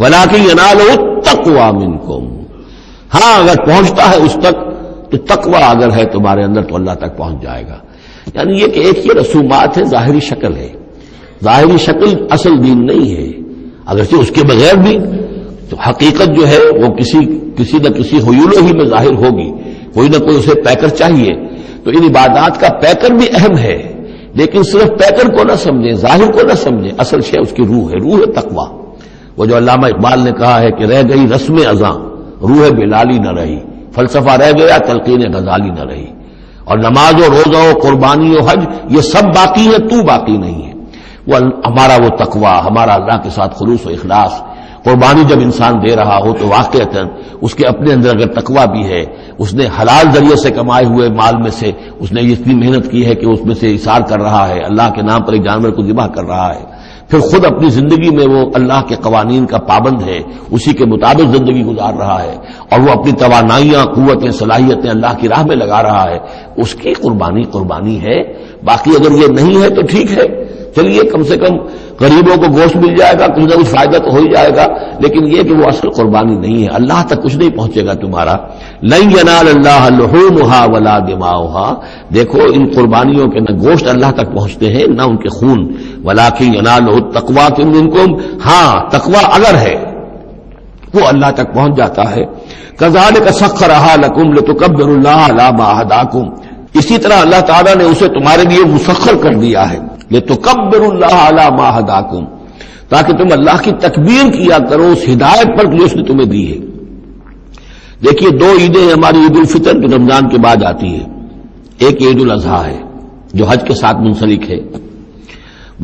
ولكن يناله التقوى منكم، ہاں اگر پہنچتا ہے اس تک تو تقوی اگر ہے تمہارے اندر تو اللہ تک پہنچ جائے گا۔ یعنی یہ کہ ایک یہ رسومات ہے، ظاہری شکل ہے، ظاہری شکل اصل دین نہیں ہے، اگرچہ اس کے بغیر بھی تو حقیقت جو ہے وہ کسی نہ کسی حیولو ہی میں ظاہر ہوگی، کوئی نہ کوئی اسے پیکر چاہیے، تو ان عبادات کا پیکر بھی اہم ہے، لیکن صرف پیکر کو نہ سمجھیں، ظاہر کو نہ سمجھیں، اصل شے اس کی روح ہے، روح تقوی۔ وہ جو علامہ اقبال نے کہا ہے کہ رہ گئی رسم اذاں روح بلالی نہ رہی، فلسفہ رہ گیا تلقین غزالی نہ رہی، اور نماز و روزہ و قربانی و حج یہ سب باقی ہے، تو باقی نہیں ہے۔ وہ ہمارا وہ تقوی، ہمارا اللہ کے ساتھ خلوص و اخلاص، قربانی جب انسان دے رہا ہو تو واقعتاً اس کے اپنے اندر اگر تقوی بھی ہے، اس نے حلال ذریعے سے کمائے ہوئے مال میں سے اس نے اتنی محنت کی ہے کہ اس میں سے اثار کر رہا ہے، اللہ کے نام پر ایک جانور کو ذبح کر رہا ہے، پھر خود اپنی زندگی میں وہ اللہ کے قوانین کا پابند ہے، اسی کے مطابق زندگی گزار رہا ہے، اور وہ اپنی توانائیاں، قوتیں، صلاحیتیں اللہ کی راہ میں لگا رہا ہے، اس کی قربانی ہے۔ باقی اگر یہ نہیں ہے تو ٹھیک ہے، چلیے کم سے کم غریبوں کو گوشت مل جائے گا، کچھ نہ کچھ فائدہ تو ہو ہی جائے گا، لیکن یہ کہ وہ اصل قربانی نہیں ہے، اللہ تک کچھ نہیں پہنچے گا تمہارا۔ لن ینال اللہ لحومها ولا دماؤها، دیکھو ان قربانیوں کے نہ گوشت اللہ تک پہنچتے ہیں نہ ان کے خون، ولکن ینالہ التقوی منکم، ہاں تقوی اگر ہے وہ اللہ تک پہنچ جاتا ہے۔ کذالک سخرها لکم لتکبروا اللہ علی ما ہداکم، اسی طرح اللہ تعالیٰ نے اسے تمہارے لیے مسخر کر دیا ہے، لتکبروا اللہ علی ما ہداکم، تاکہ تم اللہ کی تکبیر کیا کرو اس ہدایت پر جو اس نے تمہیں دی ہے۔ دیکھیے دو عیدیں ہماری، عید الفطر جو رمضان کے بعد آتی ہے، ایک عید الاضحیٰ ہے جو حج کے ساتھ منسلک ہے،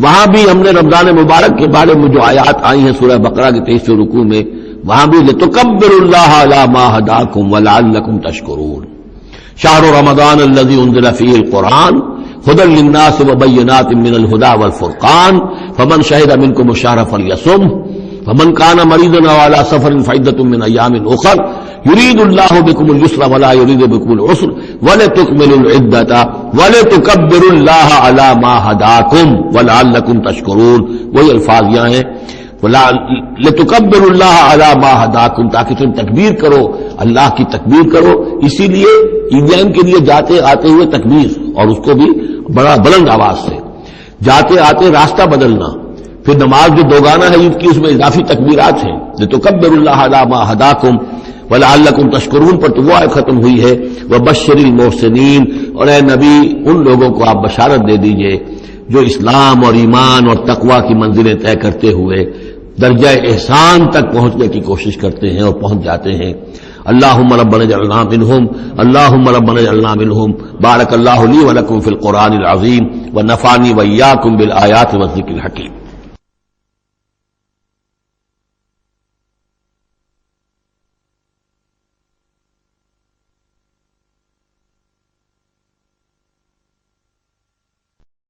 وہاں بھی ہم نے رمضان مبارک کے بارے میں جو آیات آئی ہیں سورہ بقرہ کے 23ویں رکوع میں، وہاں بھی لتکبروا اللہ علی ما ہداکم ولعلکم تشکرون، شہر رمضان الذی انزل فیہ القرآن هدى للناس وبينات من الهدى والفرقان فمن شهد منكم الشهر فليصم فمن كان مريضا او على سفر فعدة من ايام اخر يريد الله بكم اليسر ولا يريد بكم العسر ولتكملوا العدة ولتكبروا الله على ما هداكم ولعلكم تشكرون، وہی الفاظ یہاں ہیں لتکبروا اللہ علی ما ہداکم، تاکہ تم تکبیر کرو، اللہ کی تکبیر کرو۔ اسی لیے عیدین کے لیے جاتے آتے ہوئے تکبیر، اور اس کو بھی بڑا بلند آواز سے، جاتے آتے راستہ بدلنا، پھر نماز جو دوگانہ ہے عید کی اس میں اضافی تکبیرات ہیں، لتکبروا اللہ علی ما ہداکم ولعلکم تشکرون پر تو وہ آیت ختم ہوئی ہے، وبشر المحسنین، اور اے نبی ان لوگوں کو آپ بشارت دے دیجئے جو اسلام اور ایمان اور تقوی کی منزلیں طے کرتے ہوئے درجہ احسان تک پہنچنے کی کوشش کرتے ہیں اور پہنچ جاتے ہیں۔ اللہم ربنا اجعلنا منہم، اللہم ربنا اجعلنا منہم۔ بارک اللہ لی ولکم فی القرآن العظیم ونفعنی وإیاکم بالآیات والذکر الحکیم۔